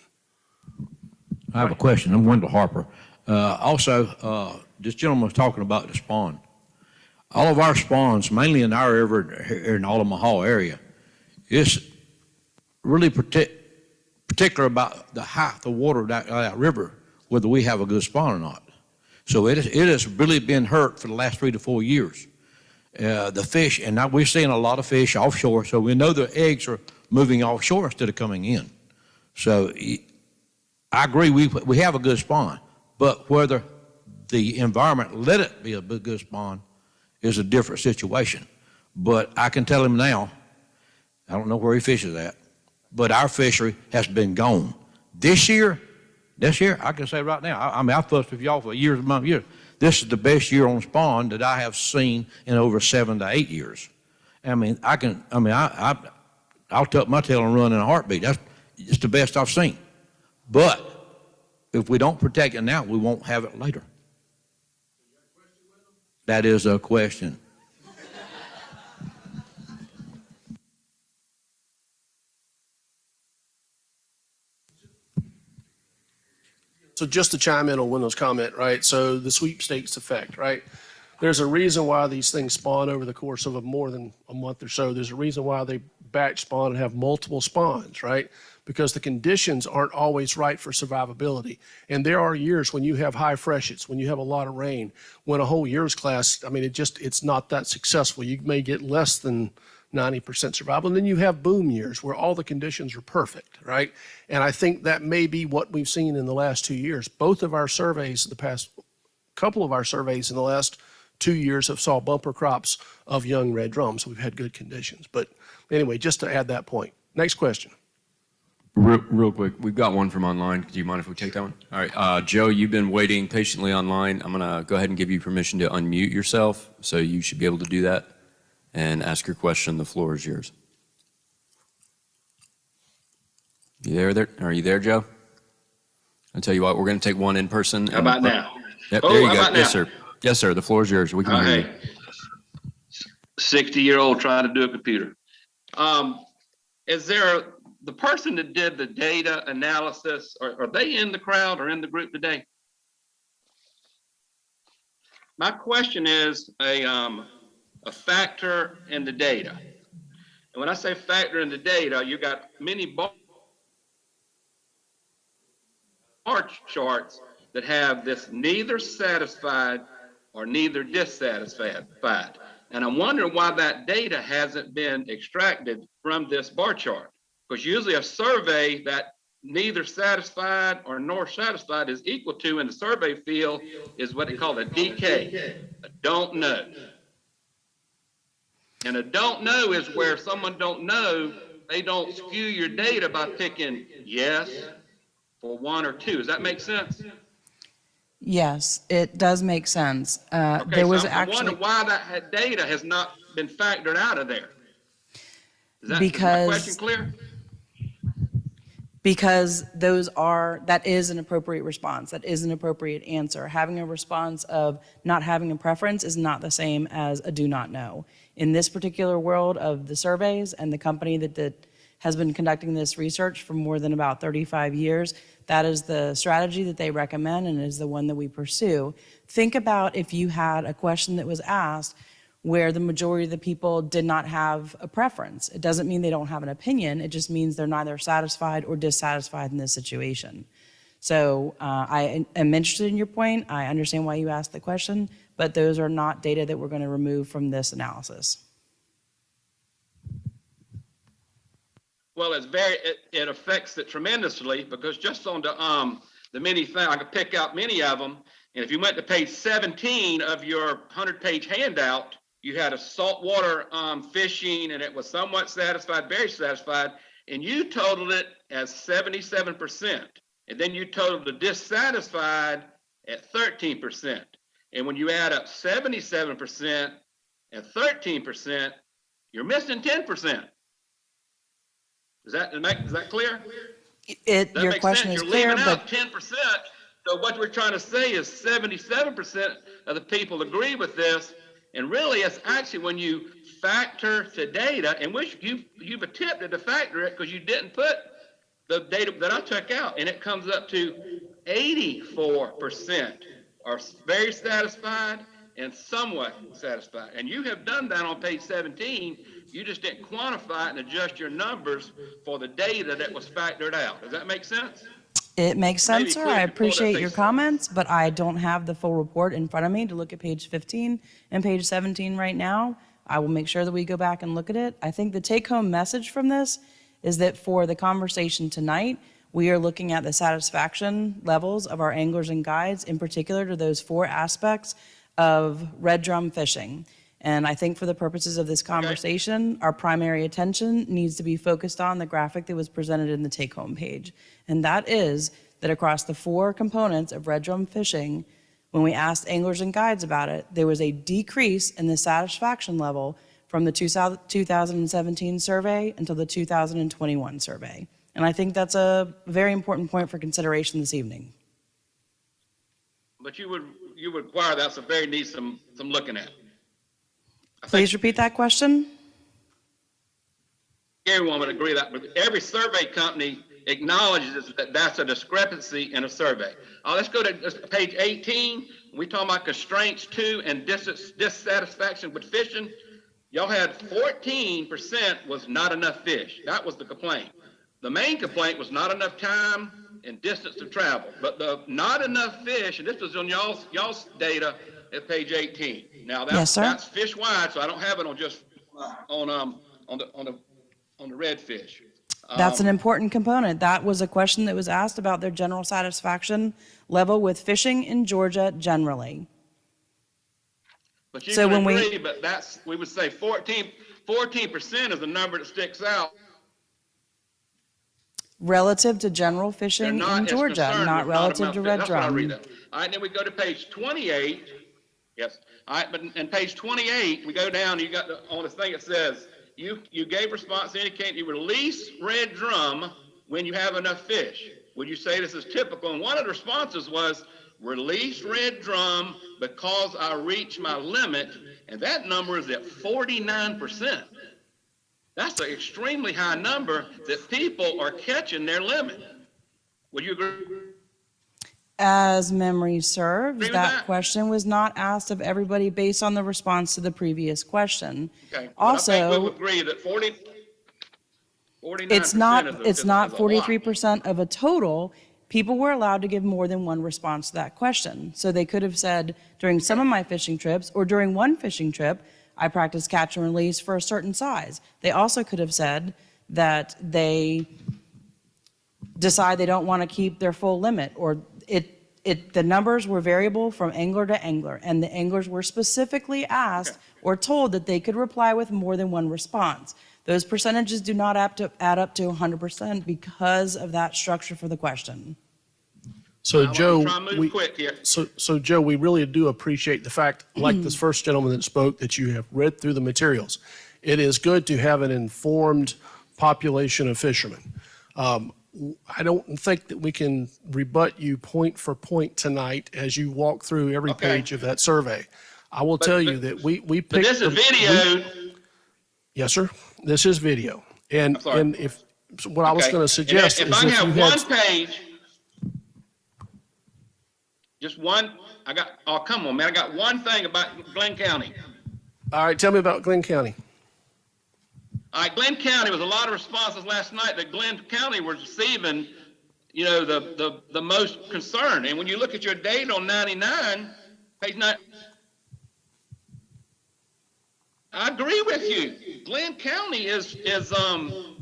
I have a question. I'm Wendell Harper. This gentleman was talking about the spawn. All of our spawns, mainly in our area, here in Omaha area, is really particular about the height, the water of that river, whether we have a good spawn or not. So it has really been hurt for the last 3 to 4 years. The fish, and now we're seeing a lot of fish offshore, so we know the eggs are moving offshore instead of coming in. So I agree, we have a good spawn, but whether the environment let it be a good spawn is a different situation. But I can tell him now, I don't know where he fishes at, but our fishery has been gone. This year, I can say right now, I've fished with y'all for years and years. This is the best year on spawn that I have seen in over 7 to 8 years. I'll tuck my tail and run in a heartbeat. It's the best I've seen. But if we don't protect it now, we won't have it later. That is a question. So just to chime in on Wendell's comment, right? So the sweepstakes effect, right? There's a reason why these things spawn over the course of more than a month or so. There's a reason why they batch spawn and have multiple spawns, right? Because the conditions aren't always right for survivability. And there are years when you have high freshets, when you have a lot of rain, when a whole year's class, it's not that successful. You may get less than 90% survival. And then you have boom years where all the conditions are perfect, right? And I think that may be what we've seen in the last 2 years. Both of our surveys, the past couple of our surveys in the last 2 years have saw bumper crops of young red drums. We've had good conditions. But anyway, just to add that point. Next question. Real quick, we've got one from online. Do you mind if we take that one? All right, Joe, you've been waiting patiently online. I'm gonna go ahead and give you permission to unmute yourself, so you should be able to do that and ask your question. The floor is yours. You there? Are you there, Joe? I'll tell you what, we're gonna take one in person. How about now? Yep, Oh, there you how go. about Yes, now? sir. Yes, sir. The floor is yours. We can hear you. Hey, 60-year-old trying to do a computer. Is there the person that did the data analysis, are they in the crowd or in the group today? My question is a factor in the data. And when I say factor in the data, you got many bar charts that have this neither satisfied or neither dissatisfied. And I'm wondering why that data hasn't been extracted from this bar chart. Because usually a survey that neither satisfied or nor satisfied is equal to in the survey field is what they call a DK, a don't know. And a don't know is where someone don't know, they don't skew your data by picking yes for one or two. Does that make sense? Yes, it does make sense. Okay, There was so I'm actually, wondering why that data has not been factored out of there. Is my Because- question clear? because that is an appropriate response. That is an appropriate answer. Having a response of not having a preference is not the same as a do not know. In this particular world of the surveys and the company that has been conducting this research for more than about 35 years, that is the strategy that they recommend and is the one that we pursue. Think about if you had a question that was asked where the majority of the people did not have a preference. It doesn't mean they don't have an opinion. It just means they're neither satisfied or dissatisfied in this situation. So I am interested in your point. I understand why you asked the question, but those are not data that we're going to remove from this analysis. Well, it affects it tremendously because just on the many things, I could pick out many of them. And if you went to page 17 of your 100-page handout, you had a saltwater fishing, and it was somewhat satisfied, very satisfied, and you totaled it as 77%. And then you totaled the dissatisfied at 13%. And when you add up 77% and 13%, you're missing 10%. Is that clear? That Your makes question sense. is You're clear, leaving but out 10%. So what we're trying to say is 77% of the people agree with this. And really, it's actually when you factor to data, and which you've attempted to factor it because you didn't put the data that I took out, and it comes up to 84% are very satisfied and somewhat satisfied. And you have done that on page 17. You just didn't quantify it and adjust your numbers for the data that was factored out. Does that make sense? it makes Maybe sense, sir. Cliff I could pull that appreciate your page. comments, but I don't have the full report in front of me to look at page 15 and page 17 right now. I will make sure that we go back and look at it. I think the take-home message from this is that for the conversation tonight, we are looking at the satisfaction levels of our anglers and guides, in particular to those 4 aspects of red drum fishing. And I think for the purposes of this conversation, our primary attention needs to be focused on the graphic that was presented in the take-home page. And that is that across the 4 components of red drum fishing, when we asked anglers and guides about it, there was a decrease in the satisfaction level from the 2017 survey until the 2021 survey. And I think that's a very important point for consideration this evening. But you would require that's a very need some looking at. Please repeat that question. Everyone would agree that, but every survey company acknowledges that that's a discrepancy in a survey. Let's go to page 18. We talk about constraints to and dissatisfaction with fishing. Y'all had 14% was not enough fish. That was the complaint. The main complaint was not enough time and distance to travel. But the not enough fish, and this was on y'all's data at page 18. Now Yes, sir. that's fish wide, so I don't have it on just on the redfish. That's an important component. That was a question that was asked about their general satisfaction level with fishing in Georgia generally. But you So can when agree, but we would say 14% is the number that sticks out. Relative to general They're fishing not in as Georgia, concerned not with relative amount to of red fish. That's what I read drum. that. All right, then we go to page 28. Yes. All right, but in page 28, we go down, you got on the thing, it says, you gave response indicating you release red drum when you have enough fish. Would you say this is typical? And one of the responses was, release red drum because I reached my limit, and that number is at 49%. That's an extremely high number that people are catching their limit. Would you agree? As memory serves, Agree with that that? question was not asked of everybody based on the response to the previous question. Okay. But I think we Also, would agree that 49% it's not, is a, it's not is a lot. 43% of a total. People were allowed to give more than one response to that question. So they could have said, during some of my fishing trips, or during one fishing trip, I practiced catch and release for a certain size. They also could have said that they decide they don't want to keep their full limit, or the numbers were variable from angler to angler, and the anglers were specifically asked or told that they could reply with more than one response. Those percentages do not add up to 100% because of that structure for the question. So I'm Joe, trying to move quick here. so Joe, we really do appreciate the fact, like this first gentleman that spoke, that you have read through the materials. It is good to have an informed population of fishermen. I don't think that we can rebut you point for point tonight as you walk through every Okay. page of that survey. I will tell you that we picked. But this is video. Yes, sir. This is video. And, I'm sorry. and if, what I was Okay. going to suggest And is if I if you have had. one page, just one, oh, come on, man, I got one thing about Glenn County. All right, tell me about Glenn County. All right, Glenn County was a lot of responses last night that Glenn County was receiving, you know, the most concern. And when you look at your data on 99, page 9, I agree with you. Glenn County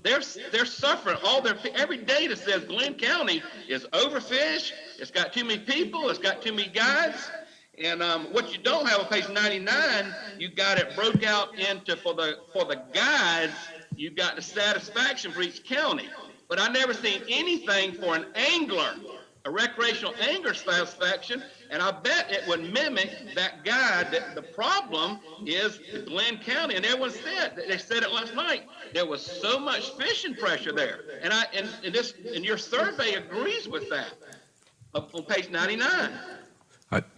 they're suffering. Every data says Glenn County is overfished. It's got too many people. It's got too many guides. And what you don't have on page 99, you got it broke out into for the guides. You've got the satisfaction for each county. But I never seen anything for an angler, a recreational angler satisfaction. And I bet it would mimic that guide. That the problem is Glenn County, and everyone said, they said it last night, there was so much fishing pressure there. And your survey agrees with that on page 99.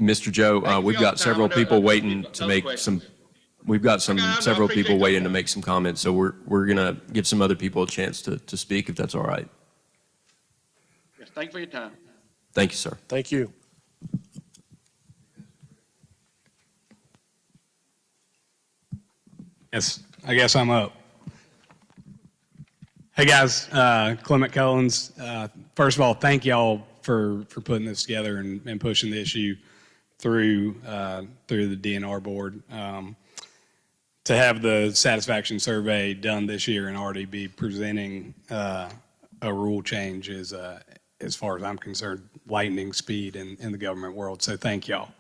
Mr. Joe, Thank you we've for your got time. several I know people other waiting people- to other make questions. we've got Okay, I several appreciate people that. waiting to make some comments, so we're going to give some other people a chance to speak, if that's all right. Yes, thank you for your time. Thank you, sir. Thank you. Yes, I guess I'm up. Hey guys, Clement Collins. First of all, thank y'all for putting this together and pushing the issue through the DNR board. To have the satisfaction survey done this year and already be presenting a rule change is, as far as I'm concerned, lightning speed in the government world. So thank y'all.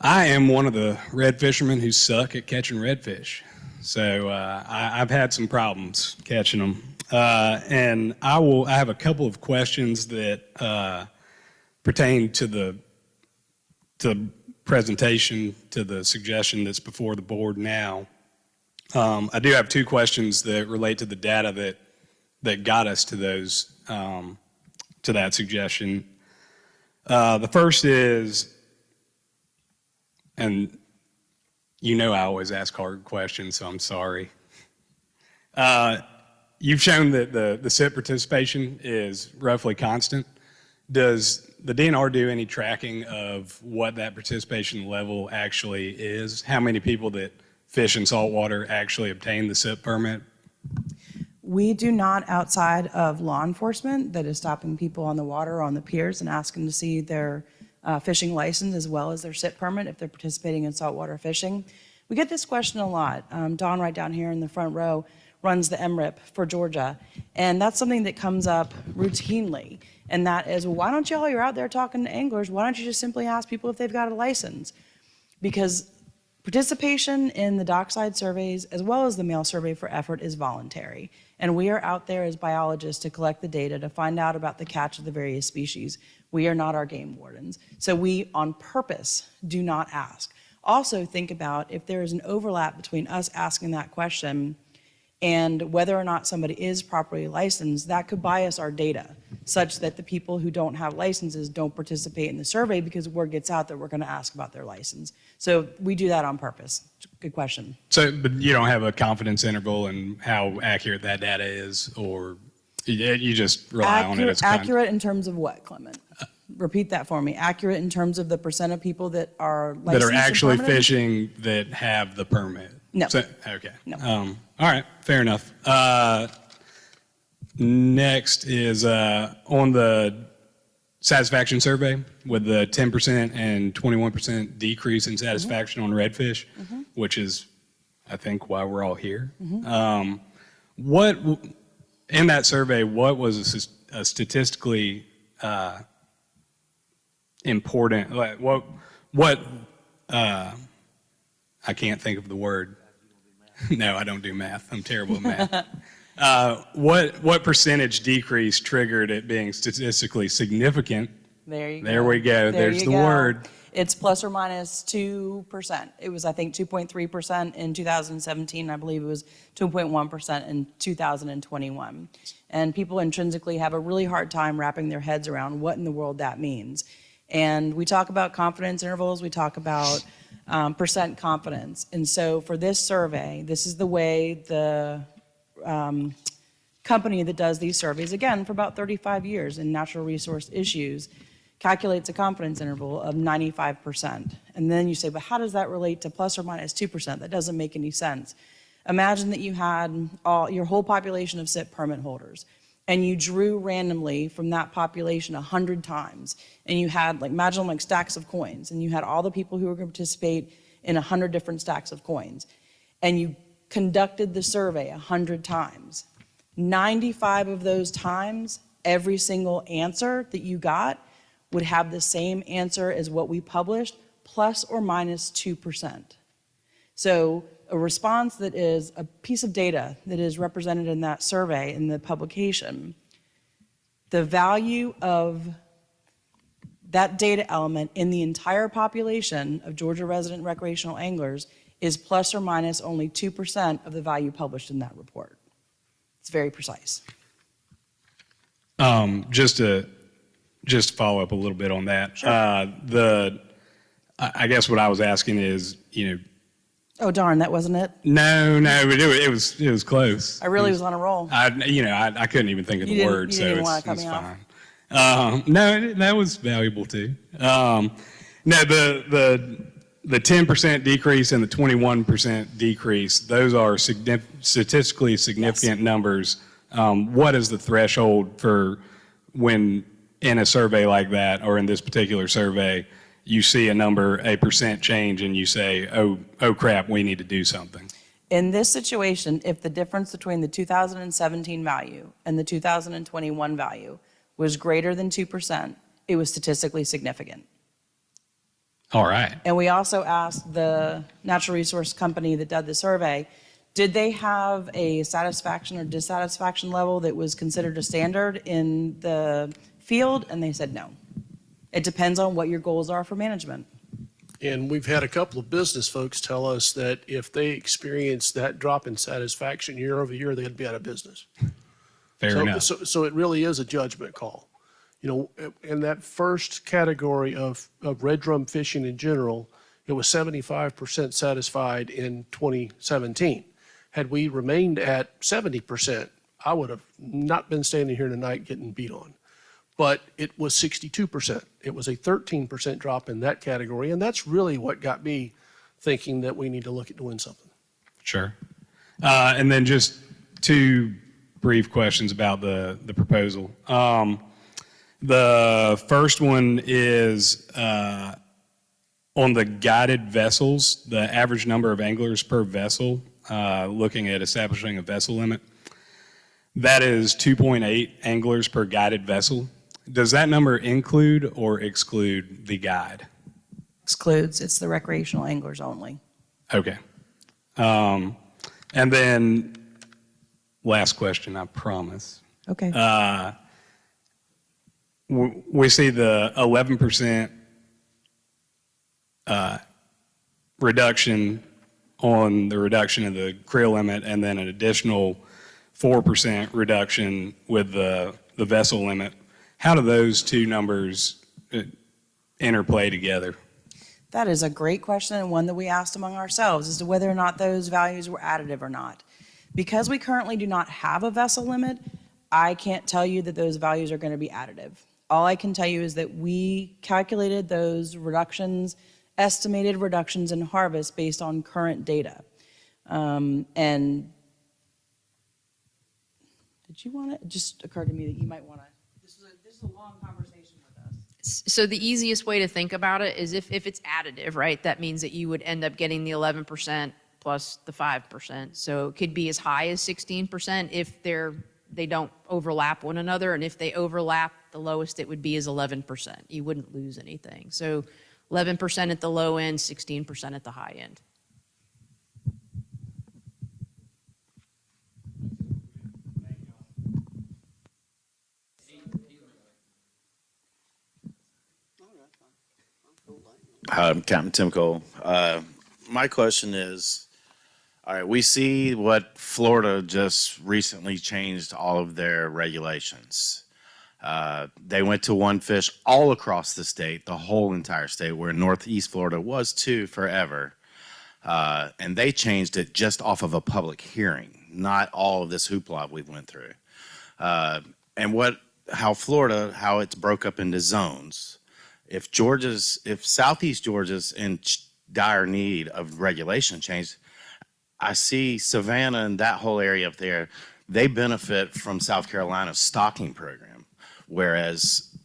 I am one of the red fishermen who suck at catching redfish. So I've had some problems catching them. And I have a couple of questions that pertain to the presentation, to the suggestion that's before the board now. I do have two questions that relate to the data that got us to those, to that suggestion. The first is, and you know I always ask hard questions, so I'm sorry. You've shown that the SIP participation is roughly constant. Does the DNR do any tracking of what that participation level actually is? How many people that fish in saltwater actually obtain the SIP permit? We do not, outside of law enforcement that is stopping people on the water or on the piers and asking to see their fishing license as well as their SIP permit if they're participating in saltwater fishing. We get this question a lot. Don, right down here in the front row, runs the MRIP for Georgia, and that's something that comes up routinely. And that is, well, why don't you're out there talking to anglers, why don't you just simply ask people if they've got a license? Because Participation in the dockside surveys as well as the mail survey for effort is voluntary. And we are out there as biologists to collect the data to find out about the catch of the various species. We are not our game wardens. So we, on purpose, do not ask. Also think about if there is an overlap between us asking that question and whether or not somebody is properly licensed, that could bias our data such that the people who don't have licenses don't participate in the survey because word gets out that we're going to ask about their license. So we do that on purpose. Good question. So, but you don't have a confidence interval in how accurate that data is, or you just rely on it as Accurate in terms of what, Clement? Repeat that for me. Accurate in terms of the percent of people that are licensed that are and actually permitted? fishing that have the permit? No. So, okay. No. All right, fair enough. Next is on the satisfaction survey with the 10% and 21% decrease in satisfaction on redfish, which is, I think, why we're all here. What in that survey? What was a statistically important? Like what? I can't think of the word. No, I don't do math. I'm terrible at math. What percentage decrease triggered it being statistically significant? There you go. There we go. There There's you the go. word. It's plus or minus 2%. It was, I think, 2.3% in 2017. I believe it was 2.1% in 2021. And people intrinsically have a really hard time wrapping their heads around what in the world that means. And we talk about confidence intervals. We talk about percent confidence. And so for this survey, this is the way the company that does these surveys, again, for about 35 years in natural resource issues, calculates a confidence interval of 95%. And then you say, but how does that relate to plus or minus 2%? That doesn't make any sense. Imagine that you had your whole population of SIP permit holders, and you drew randomly from that population 100 times, and you had, like, imagine like stacks of coins, and you had all the people who were going to participate in 100 different stacks of coins, and you conducted the survey 100 times. 95 of those times, every single answer that you got would have the same answer as what we published, plus or minus 2%. So a response that is a piece of data that is represented in that survey, in the publication, the value of that data element in the entire population of Georgia resident recreational anglers is plus or minus only 2% of the value published in that report. It's very precise. Just to follow up a little bit on that. Sure. I guess what I was asking is, Oh, darn, that wasn't it? no, but it was close. I really was on a roll. I couldn't even think of the word, you so didn't it's wanna cut me off? fine. No, that was valuable too. No, the 10% decrease and the 21% decrease, those are statistically significant numbers. What is the threshold for when in a survey like that, or in this particular survey, you see a percent change and you say, oh crap, we need to do something? In this situation, if the difference between the 2017 value and the 2021 value was greater than 2%, it was statistically significant. All right. And we also asked the natural resource company that did the survey, did they have a satisfaction or dissatisfaction level that was considered a standard in the field? And they said no. It depends on what your goals are for management. And we've had a couple of business folks tell us that if they experience that drop in satisfaction year over year, they'd be out of business. Fair enough. So it really is a judgment call. In that first category of red drum fishing in general, it was 75% satisfied in 2017. Had we remained at 70%, I would have not been standing here tonight getting beat on. But it was 62%. It was a 13% drop in that category, and that's really what got me thinking that we need to look at doing something. Sure. And then just two brief questions about the proposal. The first one is on the guided vessels, the average number of anglers per vessel, looking at establishing a vessel limit. That is 2.8 anglers per guided vessel. Does that number include or exclude the guide? Excludes, it's the recreational anglers only. Okay. And then last question, I promise. Okay. We see the 11% reduction on the reduction of the creel limit, and then an additional 4% reduction with the vessel limit. How do those two numbers interplay together? That is a great question, and one that we asked among ourselves as to whether or not those values were additive or not. Because we currently do not have a vessel limit, I can't tell you that those values are going to be additive. All I can tell you is that we calculated those reductions, estimated reductions in harvest based on current data. And did you want to, it just occurred to me that you might want to, this is a long conversation with us. So the easiest way to think about it is if it's additive, right? That means that you would end up getting the 11% plus the 5%. So it could be as high as 16% if they don't overlap one another. And if they overlap, the lowest it would be is 11%. You wouldn't lose anything. So 11% at the low end, 16% at the high end. Hi, I'm Captain Tim Cole. My question is, all right, we see what Florida just recently changed all of their regulations. They went to one fish all across the state, the whole entire state, where Northeast Florida was two forever. And they changed it just off of a public hearing, not all of this hoopla we went through. And how it's broke up into zones. If Southeast Georgia's in dire need of regulation change, I see Savannah and that whole area up there, they benefit from South Carolina's stocking program. Whereas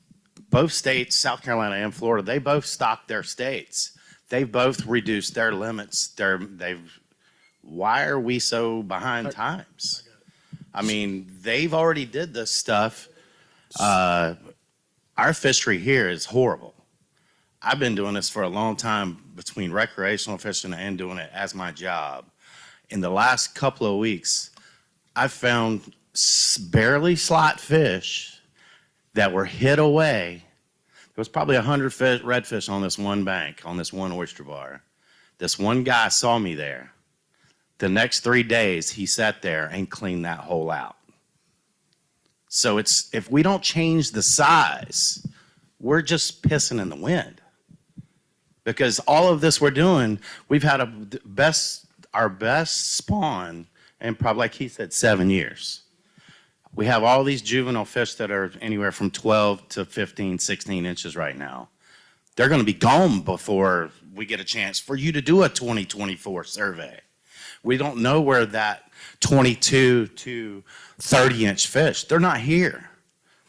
both states, South Carolina and Florida, they both stock their states. They've both reduced their limits. Why are we so behind times? I mean, they've already did this stuff. Our fishery here is horrible. I've been doing this for a long time between recreational fishing and doing it as my job. In the last couple of weeks, I've found barely slot fish that were hid away. There was probably 100 redfish on this one bank, on this one oyster bar. This one guy saw me there. The next 3 days, he sat there and cleaned that hole out. So if we don't change the size, we're just pissing in the wind. Because all of this we're doing, we've had our best spawn in probably, like he said, 7 years. We have all these juvenile fish that are anywhere from 12 to 15, 16 inches right now. They're going to be gone before we get a chance for you to do a 2024 survey. We don't know where that 22 to 30-inch fish, they're not here.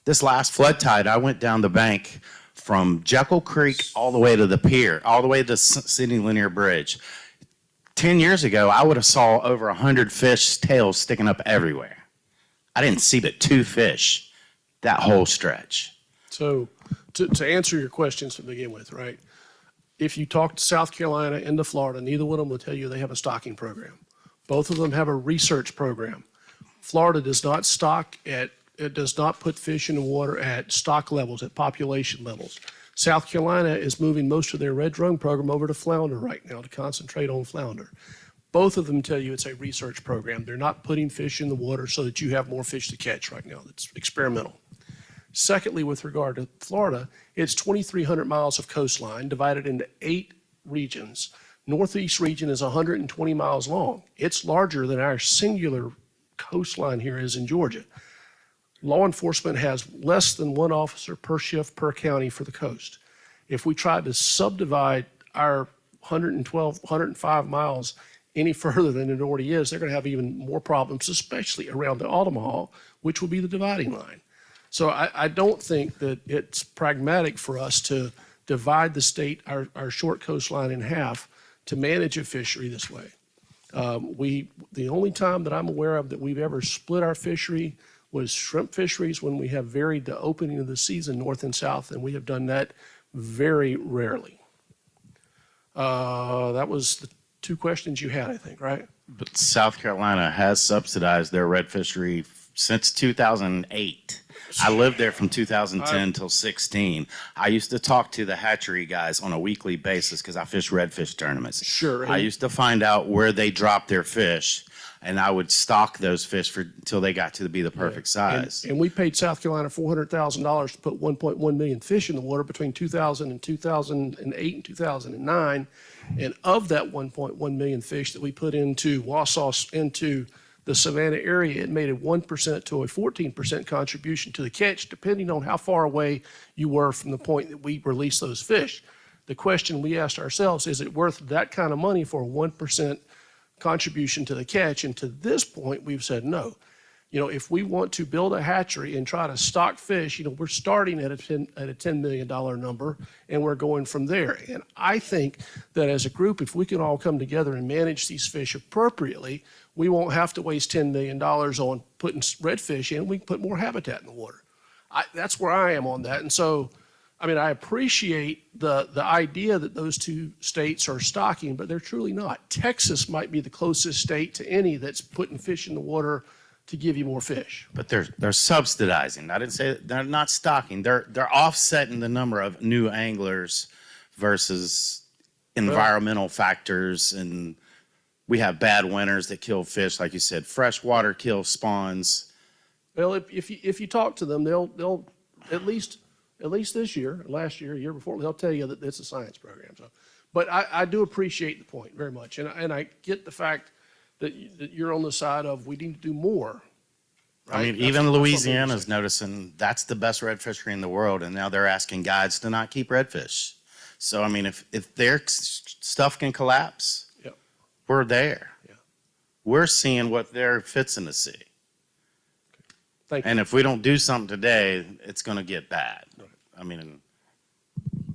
This last flood tide, I went down the bank from Jekyll Creek all the way to the pier, all the way to Sydney Linear Bridge. 10 years ago, I would have saw over 100 fish tails sticking up everywhere. I didn't see but 2 fish that whole stretch. So to answer your questions to begin with, right? If you talk to South Carolina and to Florida, neither one of them will tell you they have a stocking program. Both of them have a research program. Florida does not it does not put fish in the water at stock levels, at population levels. South Carolina is moving most of their red drum program over to flounder right now to concentrate on flounder. Both of them tell you it's a research program. They're not putting fish in the water so that you have more fish to catch right now. It's experimental. Secondly, with regard to Florida, it's 2,300 miles of coastline divided into 8 regions. Northeast region is 120 miles long. It's larger than our singular coastline here is in Georgia. Law enforcement has less than 1 officer per shift per county for the coast. If we tried to subdivide our 112, 105 miles any further than it already is, they're going to have even more problems, especially around the Altamaha, which will be the dividing line. So I don't think that it's pragmatic for us to divide the state, our short coastline, in half to manage a fishery this way. The only time that I'm aware of that we've ever split our fishery was shrimp fisheries when we have varied the opening of the season north and south, and we have done that very rarely. That was the two questions you had, I think, right? But South Carolina has subsidized their red fishery since 2008. I lived there from 2010 till 16. I used to talk to the hatchery guys on a weekly basis because I fish redfish tournaments. Sure. I used to find out where they dropped their fish, and I would stock those fish until they got to be the perfect size. And we paid South Carolina $400,000 to put 1.1 million fish in the water between 2000 and 2008 and 2009. And of that 1.1 million fish that we put into Wausau, into the Savannah area, it made a 1% to a 14% contribution to the catch, depending on how far away you were from the point that we released those fish. The question we asked ourselves, is it worth that kind of money for a 1% contribution to the catch? And to this point, we've said no. You know, if we want to build a hatchery and try to stock fish, you know, we're starting at a $10 million number, and we're going from there. And I think that as a group, if we can all come together and manage these fish appropriately, we won't have to waste $10 million on putting redfish in. We can put more habitat in the water. That's where I am on that. And so, I mean, I appreciate the idea that those two states are stocking, but they're truly not. Texas might be the closest state to any that's putting fish in the water to give you more fish. But they're subsidizing. I didn't say they're not stocking. They're offsetting the number of new anglers versus environmental factors, and we have bad winters that kill fish, like you said. Fresh water kills spawns. Well, if you talk to them, they'll at least this year, last year, year before, they'll tell you that it's a science program. So, but I do appreciate the point very much, and I get the fact that you're on the side of we need to do more. Right? I mean, even Louisiana's noticing that's the best red fishery in the world, and now they're asking guides to not keep redfish. So, I mean, if their stuff can collapse, Yep. we're there. Yeah. We're seeing what they're fixing to see. Thank you. And if we don't do something today, it's going to get bad. Right. I mean,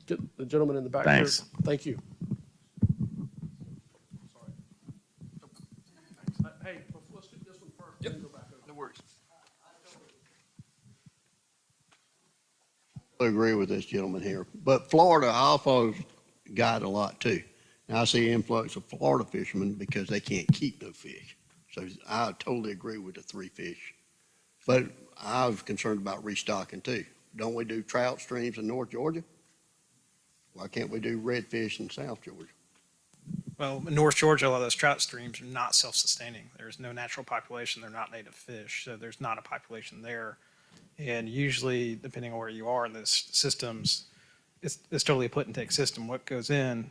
Get the gentleman in the back Thanks. there. Thank you. Hey, let's do this one first. Yep. No worries. I agree with this gentleman here, but Florida also got a lot too. Now I see influx of Florida fishermen because they can't keep no fish. So I totally agree with the three fish. But I was concerned about restocking too. Don't we do trout streams in North Georgia? Why can't we do redfish in South Georgia? Well, in North Georgia, a lot of those trout streams are not self-sustaining. There's no natural population. They're not native fish, so there's not a population there. And usually, depending on where you are in those systems, it's totally a put and take system. What goes in,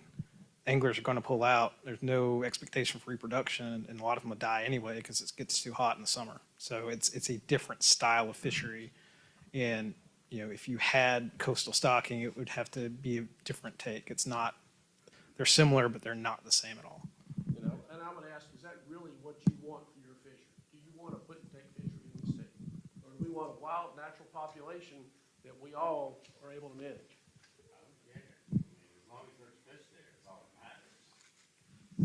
anglers are going to pull out. There's no expectation for reproduction, and a lot of them will die anyway because it gets too hot in the summer. So it's a different style of fishery. And you know, if you had coastal stocking, it would have to be a different take. It's not. They're similar, but they're not the same at all. You know, and I'm going to ask, is that really what you want for your fishery? Do you want to put and take fishery in the state? Or do we want a wild, natural population that we all are able to manage? as long as there's fish there, it's all that matters.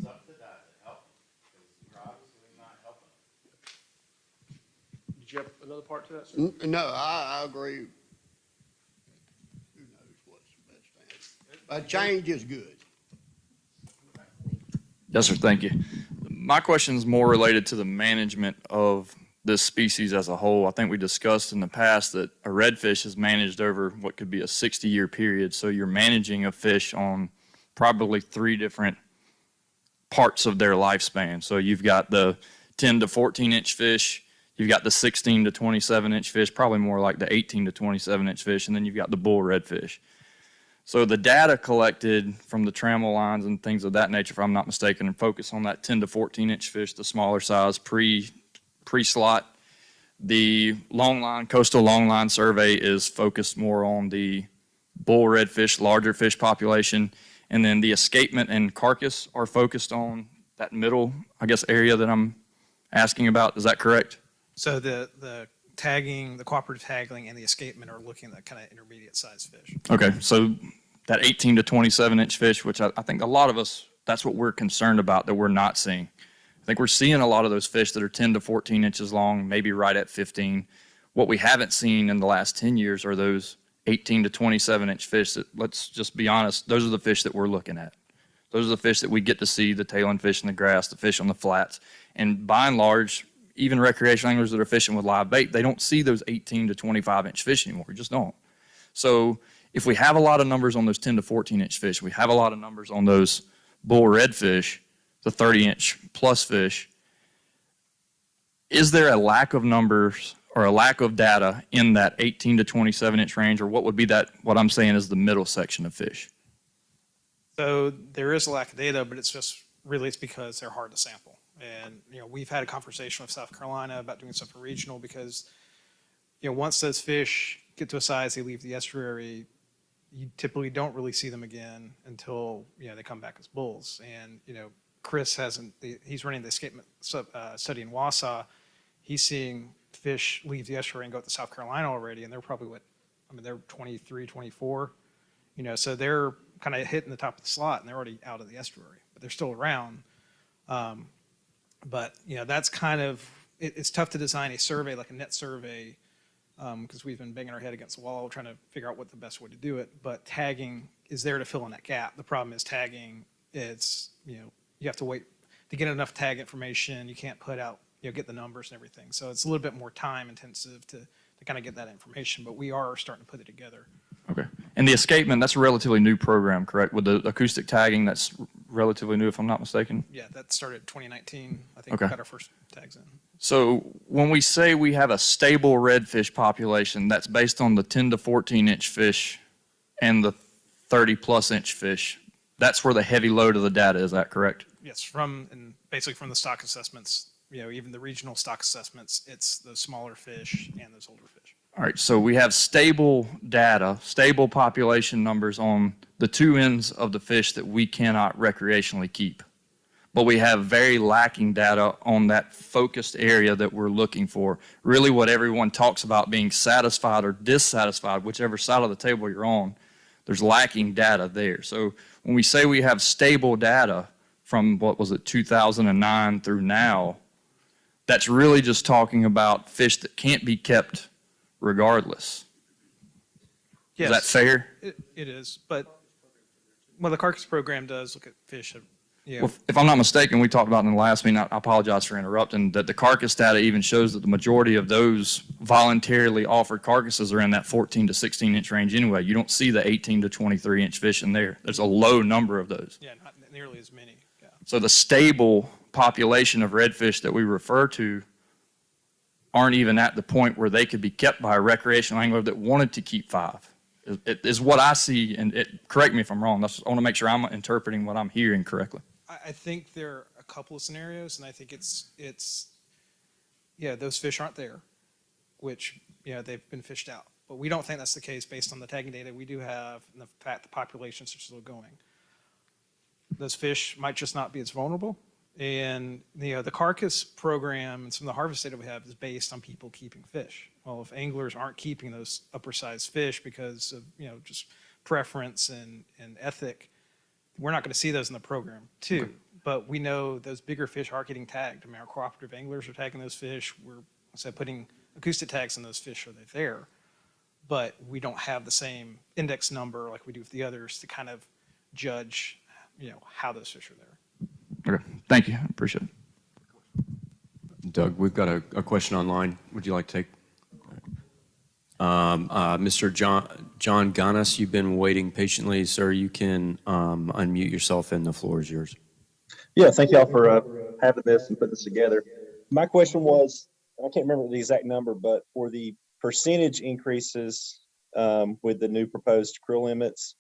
Subsidize it, help them, because you're obviously not helping them. Did you have another part to that, sir? No, I agree. Who knows what's the best answer? A change is good. Yes, sir. Thank you. My question is more related to the management of this species as a whole. I think we discussed in the past that a redfish is managed over what could be a 60-year period. So you're managing a fish on probably 3 different parts of their lifespan. So you've got the 10 to 14-inch fish, you've got the 16 to 27-inch fish, probably more like the 18 to 27-inch fish, and then you've got the bull redfish. So the data collected from the trammel lines and things of that nature, if I'm not mistaken, and focus on that 10 to 14-inch fish, the smaller size, pre-slot. The coastal longline survey is focused more on the bull redfish, larger fish population, and then the escapement and carcass are focused on that middle, I guess, area that I'm asking about. Is that correct? So the tagging, the cooperative tagging, and the escapement are looking at kind of intermediate sized fish. Okay, so that 18 to 27-inch fish, which I think a lot of us, that's what we're concerned about, that we're not seeing. I think we're seeing a lot of those fish that are 10 to 14 inches long, maybe right at 15. What we haven't seen in the last 10 years are those 18 to 27-inch fish that, let's just be honest, those are the fish that we're looking at. Those are the fish that we get to see, the tailing fish in the grass, the fish on the flats. And by and large, even recreational anglers that are fishing with live bait, they don't see those 18 to 25 inch fish anymore. We just don't. So if we have a lot of numbers on those 10 to 14 inch fish, we have a lot of numbers on those bull redfish, the 30 inch plus fish, is there a lack of numbers or a lack of data in that 18 to 27 inch range, or what would be that, what I'm saying is the middle section of fish? So there is a lack of data, but it's just really it's because they're hard to sample. And we've had a conversation with South Carolina about doing something regional because once those fish get to a size they leave the estuary, you typically don't really see them again until they come back as bulls. And Chris he's running the escapement study in Wausau. He's seeing fish leave the estuary and go to South Carolina already, and they're probably they're 23, 24. So they're kind of hitting the top of the slot, and they're already out of the estuary, but they're still around. But that's kind of it's tough to design a survey like a net survey because we've been banging our head against the wall trying to figure out what the best way to do it. But tagging is there to fill in that gap. The problem is tagging. It's you have to wait to get enough tag information. You can't put out get the numbers and everything. So it's a little bit more time intensive to kind of get that information. But we are starting to put it together. Okay. And the escapement, that's a relatively new program, correct? With the acoustic tagging, that's relatively new, if I'm not mistaken? Yeah, that started 2019. I think Okay. we got our first tags in. So when we say we have a stable redfish population, that's based on the 10 to 14 inch fish and the 30 plus inch fish. That's where the heavy load of the data is, that correct? Yes, basically from the stock assessments, even the regional stock assessments, it's the smaller fish and those older fish. All right, so we have stable data, stable population numbers on the two ends of the fish that we cannot recreationally keep. But we have very lacking data on that focused area that we're looking for. Really what everyone talks about being satisfied or dissatisfied, whichever side of the table you're on, there's lacking data there. So when we say we have stable data from, 2009 through now, that's really just talking about fish that can't be kept regardless. Yes, Is that fair? It is, but the carcass program does look at fish. Well, if I'm not mistaken, we talked about in the last meeting, I apologize for interrupting, that the carcass data even shows that the majority of those voluntarily offered carcasses are in that 14 to 16 inch range anyway. You don't see the 18 to 23 inch fish in there. There's a low number of those. Yeah, not nearly as many. Yeah. So the stable population of redfish that we refer to aren't even at the point where they could be kept by a recreational angler that wanted to keep 5. It is what I see, and correct me if I'm wrong. I want to make sure I'm interpreting what I'm hearing correctly. I think there are a couple of scenarios, and I think it's those fish aren't there, which they've been fished out. But we don't think that's the case based on the tagging data we do have and the fact the populations are still going. Those fish might just not be as vulnerable. And the carcass program and some of the harvest data we have is based on people keeping fish. Well, if anglers aren't keeping those upper size fish because of just preference and ethic, we're not going to see those in the program too. Okay. But we know those bigger fish are getting tagged. I mean, our cooperative anglers are tagging those fish. We're putting acoustic tags on those fish so they're there. But we don't have the same index number like we do with the others to kind of judge how those fish are there. Okay, thank you. I appreciate it. Doug, we've got a question online. Would you like to take? Mr. John Ganas, you've been waiting patiently, sir. You can unmute yourself and the floor is yours. Yeah, thank y'all for having this and putting this together. My question was, I can't remember the exact number, but for the percentage increases with the new proposed krill limits,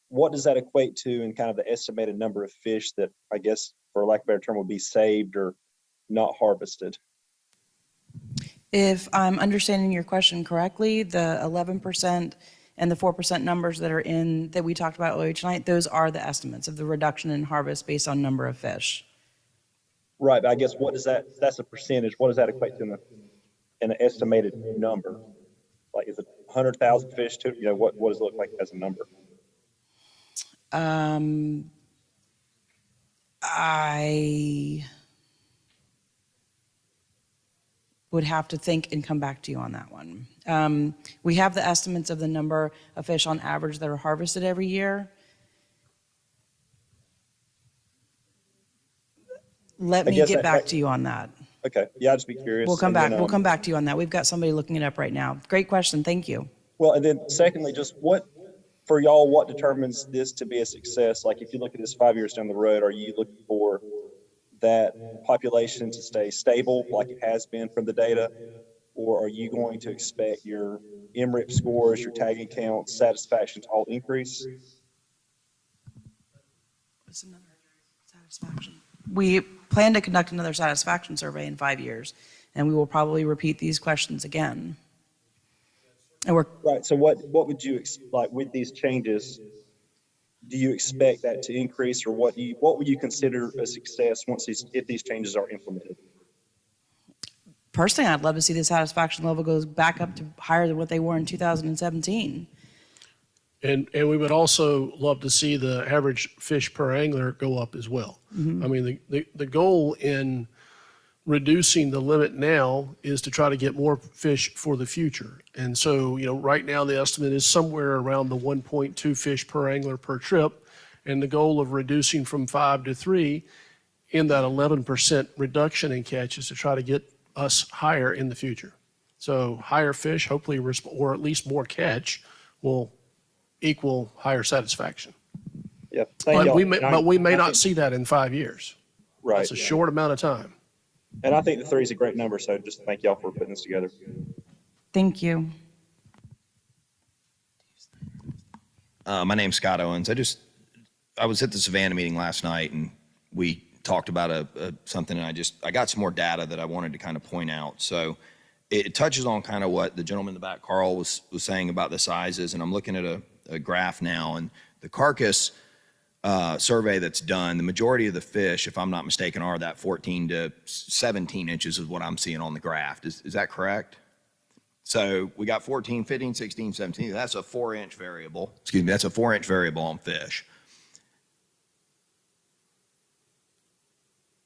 what does that equate to in kind of the estimated number of fish that, I guess, for lack of a better term, would be saved or not harvested? If I'm understanding your question correctly, the 11% and the 4% numbers that we talked about earlier tonight, those are the estimates of the reduction in harvest based on number of fish. Right, but I guess that's a percentage. What does that equate to in an estimated number? Like, is it 100,000 fish to, what does it look like as a number? I would have to think and come back to you on that one. We have the estimates of the number of fish on average that are harvested every year. Let I me guess get that- back that- to you on that. Okay, yeah, I'd just be curious. We'll come And back. then, We'll come back to you on that. We've got somebody looking it up right now. Great question. Thank you. Well, and then secondly, just for y'all, what determines this to be a success? Like, if you look at this 5 years down the road, are you looking for that population to stay stable like it has been from the data? Or are you going to expect your MRIP scores, your tagging counts, satisfaction to all increase? What's another satisfaction? We plan to conduct another satisfaction survey in 5 years, and we will probably repeat these questions again. And we're Right, so what would you, like, with these changes, do you expect that to increase, or what would you consider a success if these changes are implemented? personally, I'd love to see the satisfaction level goes back up to higher than what they were in 2017. And we would also love to see the average fish per angler go up as well. I mean, the goal in reducing the limit now is to try to get more fish for the future. And so, right now the estimate is somewhere around the 1.2 fish per angler per trip. And the goal of reducing from 5 to 3 in that 11% reduction in catch is to try to get us higher in the future. So higher fish, hopefully, or at least more catch, will equal higher satisfaction. Yeah, thank But y'all. we may not see that in 5 years. Right. That's a short amount of time. And I think the 3 is a great number, so just thank y'all for putting this together. Thank you. My name's Scott Owens. I was at the Savannah meeting last night, and we talked about something, and I got some more data that I wanted to kind of point out. So it touches on kind of what the gentleman in the back, Carl, was saying about the sizes, and I'm looking at a graph now, and the carcass survey that's done, the majority of the fish, if I'm not mistaken, are that 14 to 17 inches is what I'm seeing on the graph. Is that correct? So we got 14, 15, 16, 17. That's a 4-inch variable. Excuse me, that's a 4-inch variable on fish.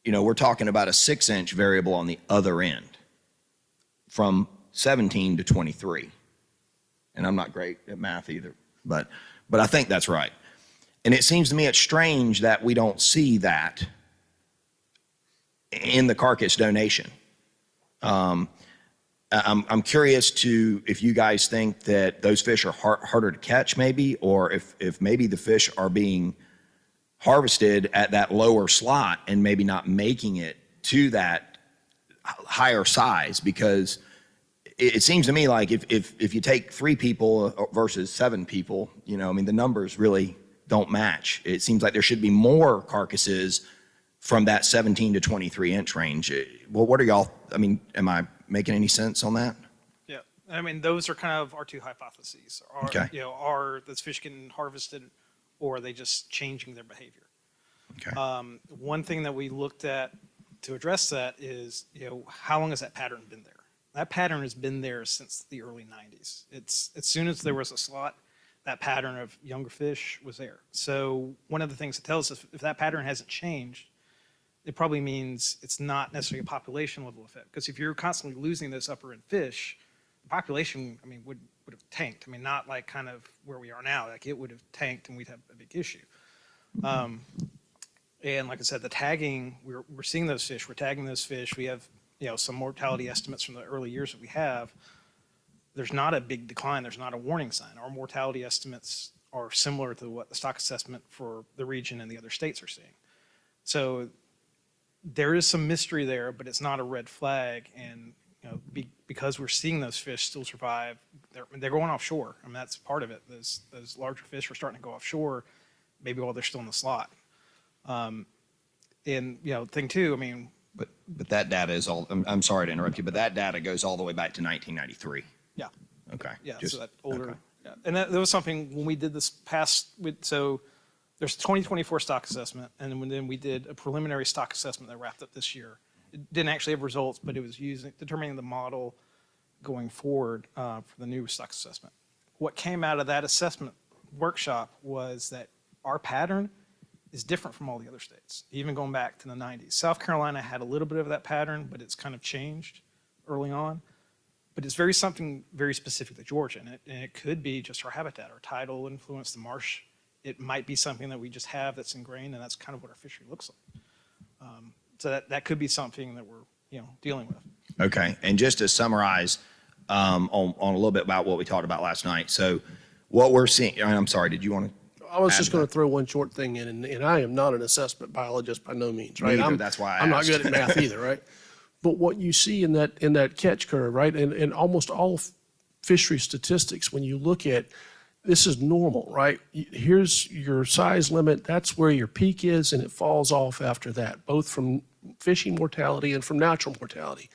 We're talking about a 6-inch variable on the other end from 17 to 23. And I'm not great at math either, but I think that's right. And it seems to me it's strange that we don't see that in the carcass donation. I'm curious if you guys think that those fish are harder to catch maybe, or if maybe the fish are being harvested at that lower slot and maybe not making it to that higher size, because it seems to me like if you take 3 people versus 7 people, the numbers really don't match. It seems like there should be more carcasses from that 17 to 23 inch range. Well, what are y'all, am I making any sense on that? Yeah, those are kind of our 2 hypotheses. Okay. Are those fish getting harvested, or are they just changing their behavior? Okay. One thing that we looked at to address that is, how long has that pattern been there? That pattern has been there since the early 90s. It's as soon as there was a slot, that pattern of younger fish was there. So one of the things it tells us, if that pattern hasn't changed, it probably means it's not necessarily a population level effect. Because if you're constantly losing those upper end fish, the population, would have tanked. Not like kind of where we are now. Like, it would have tanked and we'd have a big issue. And like I said, the tagging, we're seeing those fish. We're tagging those fish. We have some mortality estimates from the early years that we have. There's not a big decline. There's not a warning sign. Our mortality estimates are similar to what the stock assessment for the region and the other states are seeing. So there is some mystery there, but it's not a red flag. And because we're seeing those fish still survive, they're going offshore. That's part of it. Those larger fish are starting to go offshore, maybe while they're still in the slot. And thing too, But that data is all, I'm sorry to interrupt you, but that data goes all the way back to 1993. Yeah. Okay. Yeah, Just- so that older. okay. Yeah. And that was something when we did this so there's 2024 stock assessment, and then we did a preliminary stock assessment that wrapped up this year. It didn't actually have results, but it was determining the model going forward for the new stock assessment. What came out of that assessment workshop was that our pattern is different from all the other states, even going back to the 90s. South Carolina had a little bit of that pattern, but it's kind of changed early on. But it's something very specific to Georgia, and it could be just our habitat, our tidal influence, the marsh. It might be something that we just have that's ingrained, and that's kind of what our fishery looks like. So that could be something that we're, dealing with. Okay, and just to summarize on a little bit about what we talked about last night. So what we're seeing, I'm sorry, did you want to? I was just add going that? to throw one short thing in, and I am not an assessment biologist by no means, right? Neither, that's why I I'm not asked. good at math either, right? But what you see in that catch curve, right, and almost all fishery statistics, when you look at this is normal, right? Here's your size limit. That's where your peak is, and it falls off after that, both from fishing mortality and from natural mortality.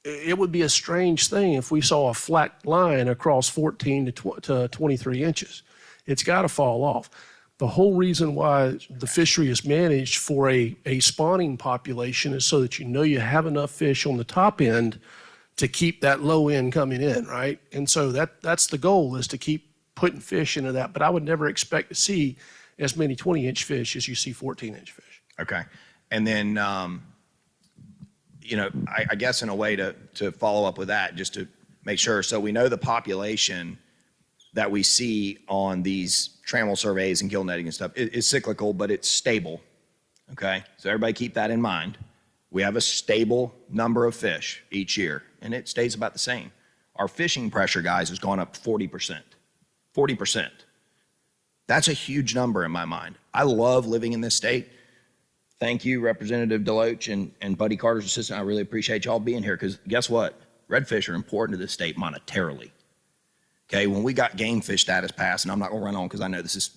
It would be a strange thing if we saw a flat line across 14 to 23 inches. It's got to fall off. The whole reason why the fishery is managed for a spawning population is so that you have enough fish on the top end to keep that low end coming in, right? And so that's the goal, is to keep putting fish into that. But I would never expect to see as many 20-inch fish as you see 14-inch fish. Okay. And then, I guess in a way to follow up with that, just to make sure. So we know the population that we see on these trammel surveys and gill netting and stuff is cyclical, but it's stable. Okay. So everybody keep that in mind. We have a stable number of fish each year, and it stays about the same. Our fishing pressure, guys, has gone up 40%. 40%. That's a huge number in my mind. I love living in this state. Thank you, Representative Deloach and Buddy Carter's assistant. I really appreciate y'all being here, because guess what? Redfish are important to this state monetarily. Okay, when we got game fish status passed, and I'm not going to run on because I know this is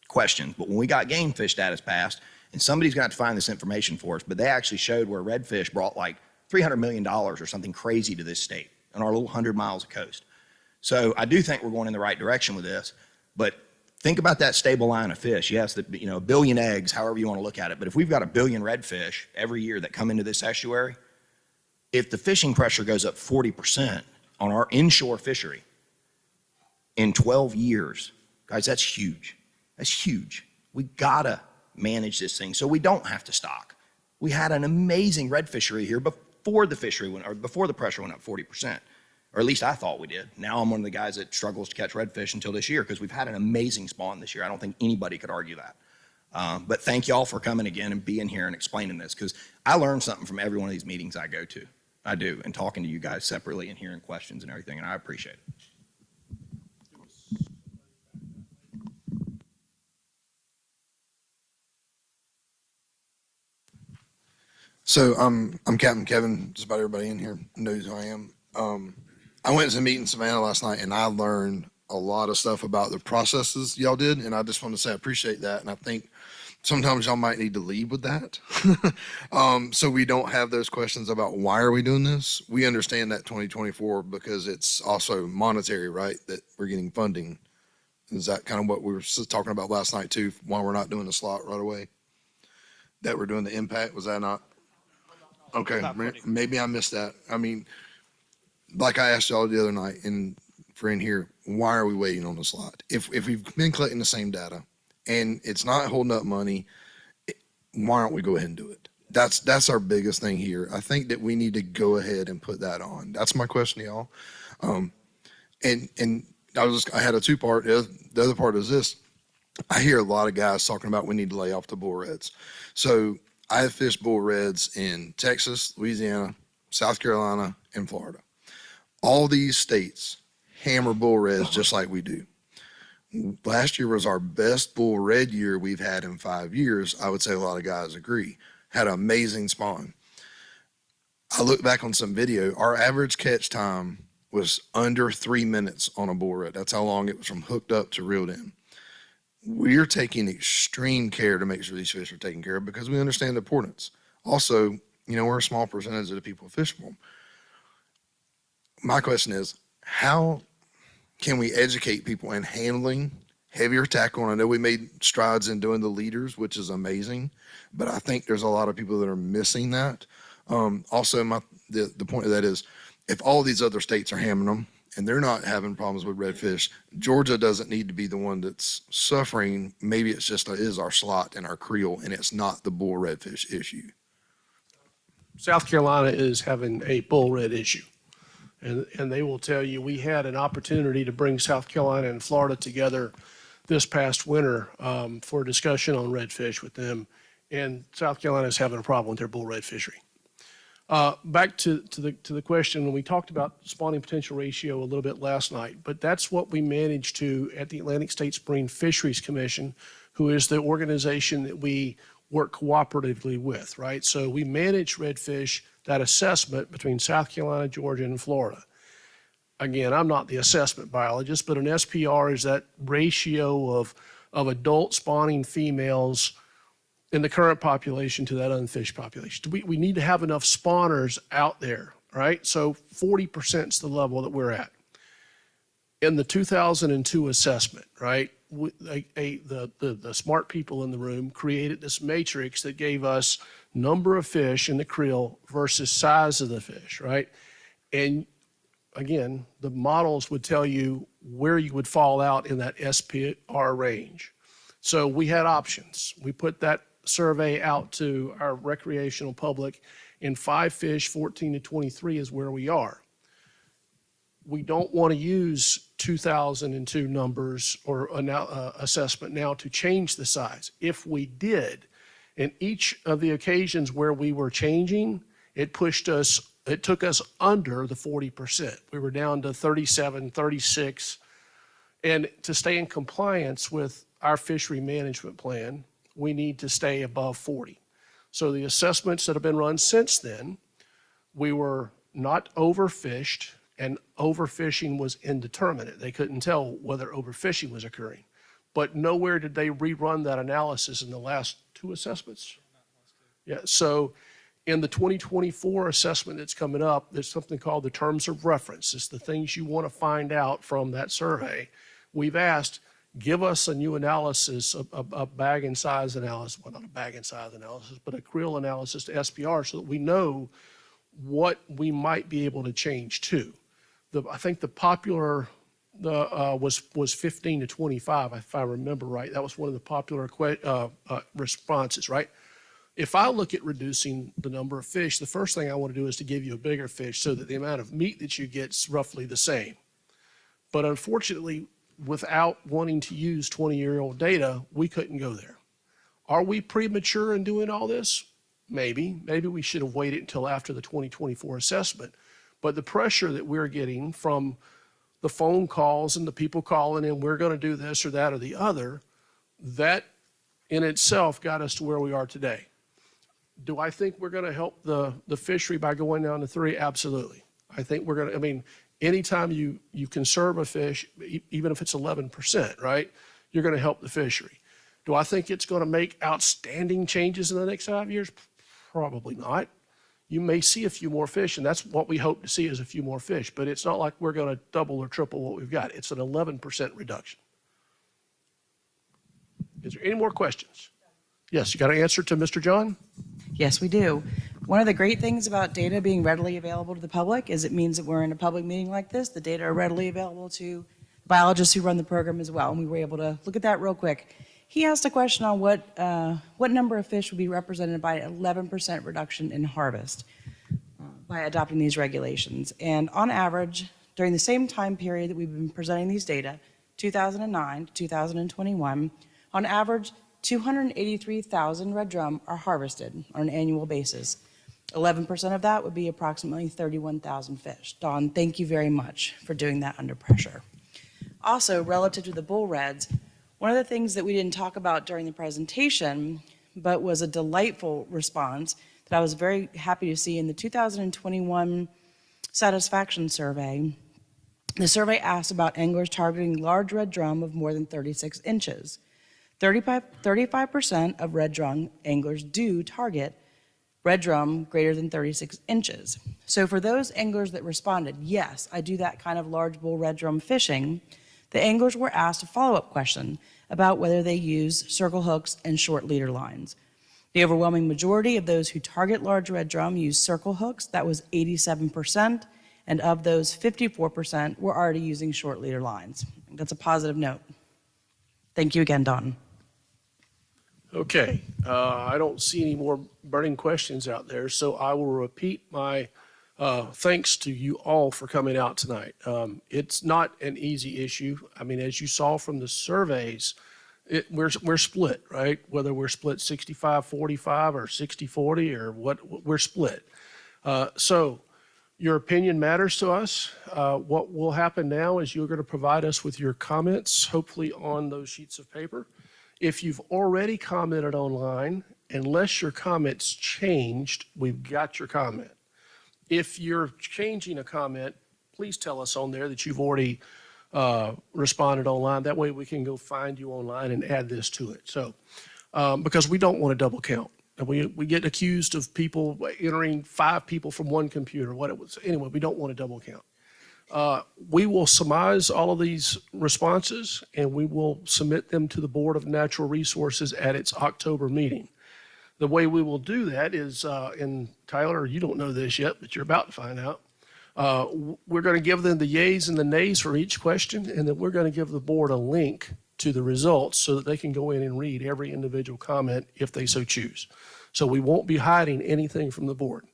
questions, but when we got game fish status passed, and somebody's got to find this information for us, but they actually showed where redfish brought like $300 million or something crazy to this state on our little 100 miles of coast. So I do think we're going in the right direction with this, but think about that stable line of fish. Yes, a billion eggs, however you want to look at it, but if we've got a billion redfish every year that come into this estuary, if the fishing pressure goes up 40% on our inshore fishery in 12 years, guys, that's huge. That's huge. We gotta manage this thing so we don't have to stock. We had an amazing red fishery here before the pressure went up 40%, or at least I thought we did. Now I'm one of the guys that struggles to catch redfish until this year, because we've had an amazing spawn this year. I don't think anybody could argue that. But thank y'all for coming again and being here and explaining this, because I learn something from every one of these meetings I go to. I do, and talking to you guys separately and hearing questions and everything, and I appreciate it. So I'm Captain Kevin. Just about everybody in here knows who I am. I went to a meeting in Savannah last night, and I learned a lot of stuff about the processes y'all did, and I just want to say I appreciate that. And I think sometimes y'all might need to lead with that, so we don't have those questions about why are we doing this. We understand that 2024 because it's also monetary, right? That we're getting funding. Is that kind of what we were talking about last night too? Why we're not doing the slot right away? That we're doing the impact? Was that not? Okay, maybe I missed that. I mean, like I asked y'all the other night, and for in here, why are we waiting on the slot? If we've been collecting the same data and it's not holding up money, why don't we go ahead and do it? That's our biggest thing here. I think that we need to go ahead and put that on. That's my question to y'all. And I had a two-part. The other part is this. I hear a lot of guys talking about we need to lay off the bull reds. So I have fished bull reds in Texas, Louisiana, South Carolina, and Florida. All these states hammer bull reds just like we do. Last year was our best bull red year we've had in 5 years. I would say a lot of guys agree. Had an amazing spawn. I look back on some video. Our average catch time was under 3 minutes on a bull red. That's how long it was from hooked up to reeled in. We're taking extreme care to make sure these fish are taken care of because we understand the importance. Also, we're a small percentage of the people who fish for them. My question is, how can we educate people in handling heavier tackle? And I know we made strides in doing the leaders, which is amazing, but I think there's a lot of people that are missing that. Also, the point of that is, if all these other states are hammering them and they're not having problems with redfish, Georgia doesn't need to be the one that's suffering. Maybe it's just is our slot and our creel, and it's not the bull redfish issue. South Carolina is having a bull red issue. And they will tell you, we had an opportunity to bring South Carolina and Florida together this past winter for a discussion on redfish with them. and South Carolina is having a problem with their bull red fishery. Back to the question, and we talked about spawning potential ratio a little bit last night, but that's what we managed to at the Atlantic States Marine Fisheries Commission, who is the organization that we work cooperatively with, right? So we manage redfish, that assessment between South Carolina, Georgia, and Florida. Again, I'm not the assessment biologist, but an SPR is that ratio of adult spawning females in the current population to that unfished population. We need to have enough spawners out there, right? So 40% is the level that we're at. In the 2002 assessment, right, the smart people in the room created this matrix that gave us number of fish in the creel versus size of the fish, right? And again, the models would tell you where you would fall out in that SPR range. So we had options. We put that survey out to our recreational public, and 5 fish, 14 to 23 is where we are. We don't want to use 2002 numbers or assessment now to change the size. If we did, in each of the occasions where we were changing, it took us under the 40%. We were down to 37, 36. And to stay in compliance with our fishery management plan, we need to stay above 40. So the assessments that have been run since then, we were not overfished, and overfishing was indeterminate. They couldn't tell whether overfishing was occurring. But nowhere did they rerun that analysis in the last 2 assessments. Yeah, so in the 2024 assessment that's coming up, there's something called the terms of reference. It's the things you want to find out from that survey. We've asked, give us a new analysis, a bag and size analysis, well, not a bag and size analysis, but a creel analysis to SPR so that we know what we might be able to change to. I think the popular was 15 to 25, if I remember right. That was one of the popular responses, right? If I look at reducing the number of fish, the first thing I want to do is to give you a bigger fish so that the amount of meat that you get is roughly the same. But unfortunately, without wanting to use 20-year-old data, we couldn't go there. Are we premature in doing all this? Maybe. Maybe we should have waited until after the 2024 assessment. But the pressure that we're getting from the phone calls and the people calling in, we're going to do this or that or the other, that in itself got us to where we are today. Do I think we're going to help the fishery by going down to 3? Absolutely. I think we're going to, anytime you conserve a fish, even if it's 11%, right, you're going to help the fishery. Do I think it's going to make outstanding changes in the next 5 years? Probably not. You may see a few more fish, and that's what we hope to see is a few more fish, but it's not like we're going to double or triple what we've got. It's an 11% reduction. Is there any more questions? Yes, you got an answer to Mr. John? Yes, we do. One of the great things about data being readily available to the public is it means that we're in a public meeting like this. The data are readily available to biologists who run the program as well, and we were able to look at that real quick. He asked a question on what number of fish would be represented by an 11% reduction in harvest by adopting these regulations. And on average, during the same time period that we've been presenting these data, 2009 to 2021, on average, 283,000 red drum are harvested on an annual basis. 11% of that would be approximately 31,000 fish. Dawn, thank you very much for doing that under pressure. Also, relative to the bull reds, one of the things that we didn't talk about during the presentation, but was a delightful response that I was very happy to see in the 2021 satisfaction survey. The survey asked about anglers targeting large red drum of more than 36 inches. 35% of red drum anglers do target red drum greater than 36 inches. So for those anglers that responded, yes, I do that kind of large bull red drum fishing, the anglers were asked a follow-up question about whether they use circle hooks and short leader lines. The overwhelming majority of those who target large red drum use circle hooks. That was 87%, and of those, 54% were already using short leader lines. That's a positive note. Thank you again, Dawn. Okay, I don't see any more burning questions out there, so I will repeat my thanks to you all for coming out tonight. It's not an easy issue. As you saw from the surveys, we're split, right? Whether we're split 65-45 or 60-40 or what, we're split. So your opinion matters to us. What will happen now is you're going to provide us with your comments, hopefully on those sheets of paper. If you've already commented online, unless your comment's changed, we've got your comment. If you're changing a comment, please tell us on there that you've already responded online. That way we can go find you online and add this to it. So, because we don't want to double count. And we get accused of people entering 5 people from one computer, what it was. Anyway, we don't want to double count. We will surmise all of these responses and we will submit them to the Board of Natural Resources at its October meeting. The way we will do that is, and Tyler, you don't know this yet, but you're about to find out. We're going to give them the yays and the nays for each question, and then we're going to give the board a link to the results so that they can go in and read every individual comment if they so choose. So we won't be hiding anything from the board.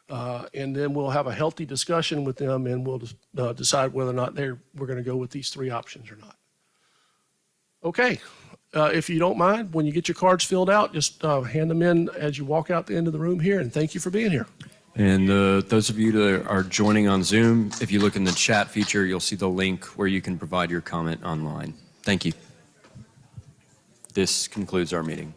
And then we'll have a healthy discussion with them and we'll decide whether or not we're going to go with these 3 options or not. Okay. If you don't mind, when you get your cards filled out, just hand them in as you walk out the end of the room here, and thank you for being here. And those of you that are joining on Zoom, if you look in the chat feature, you'll see the link where you can provide your comment online. Thank you. This concludes our meeting.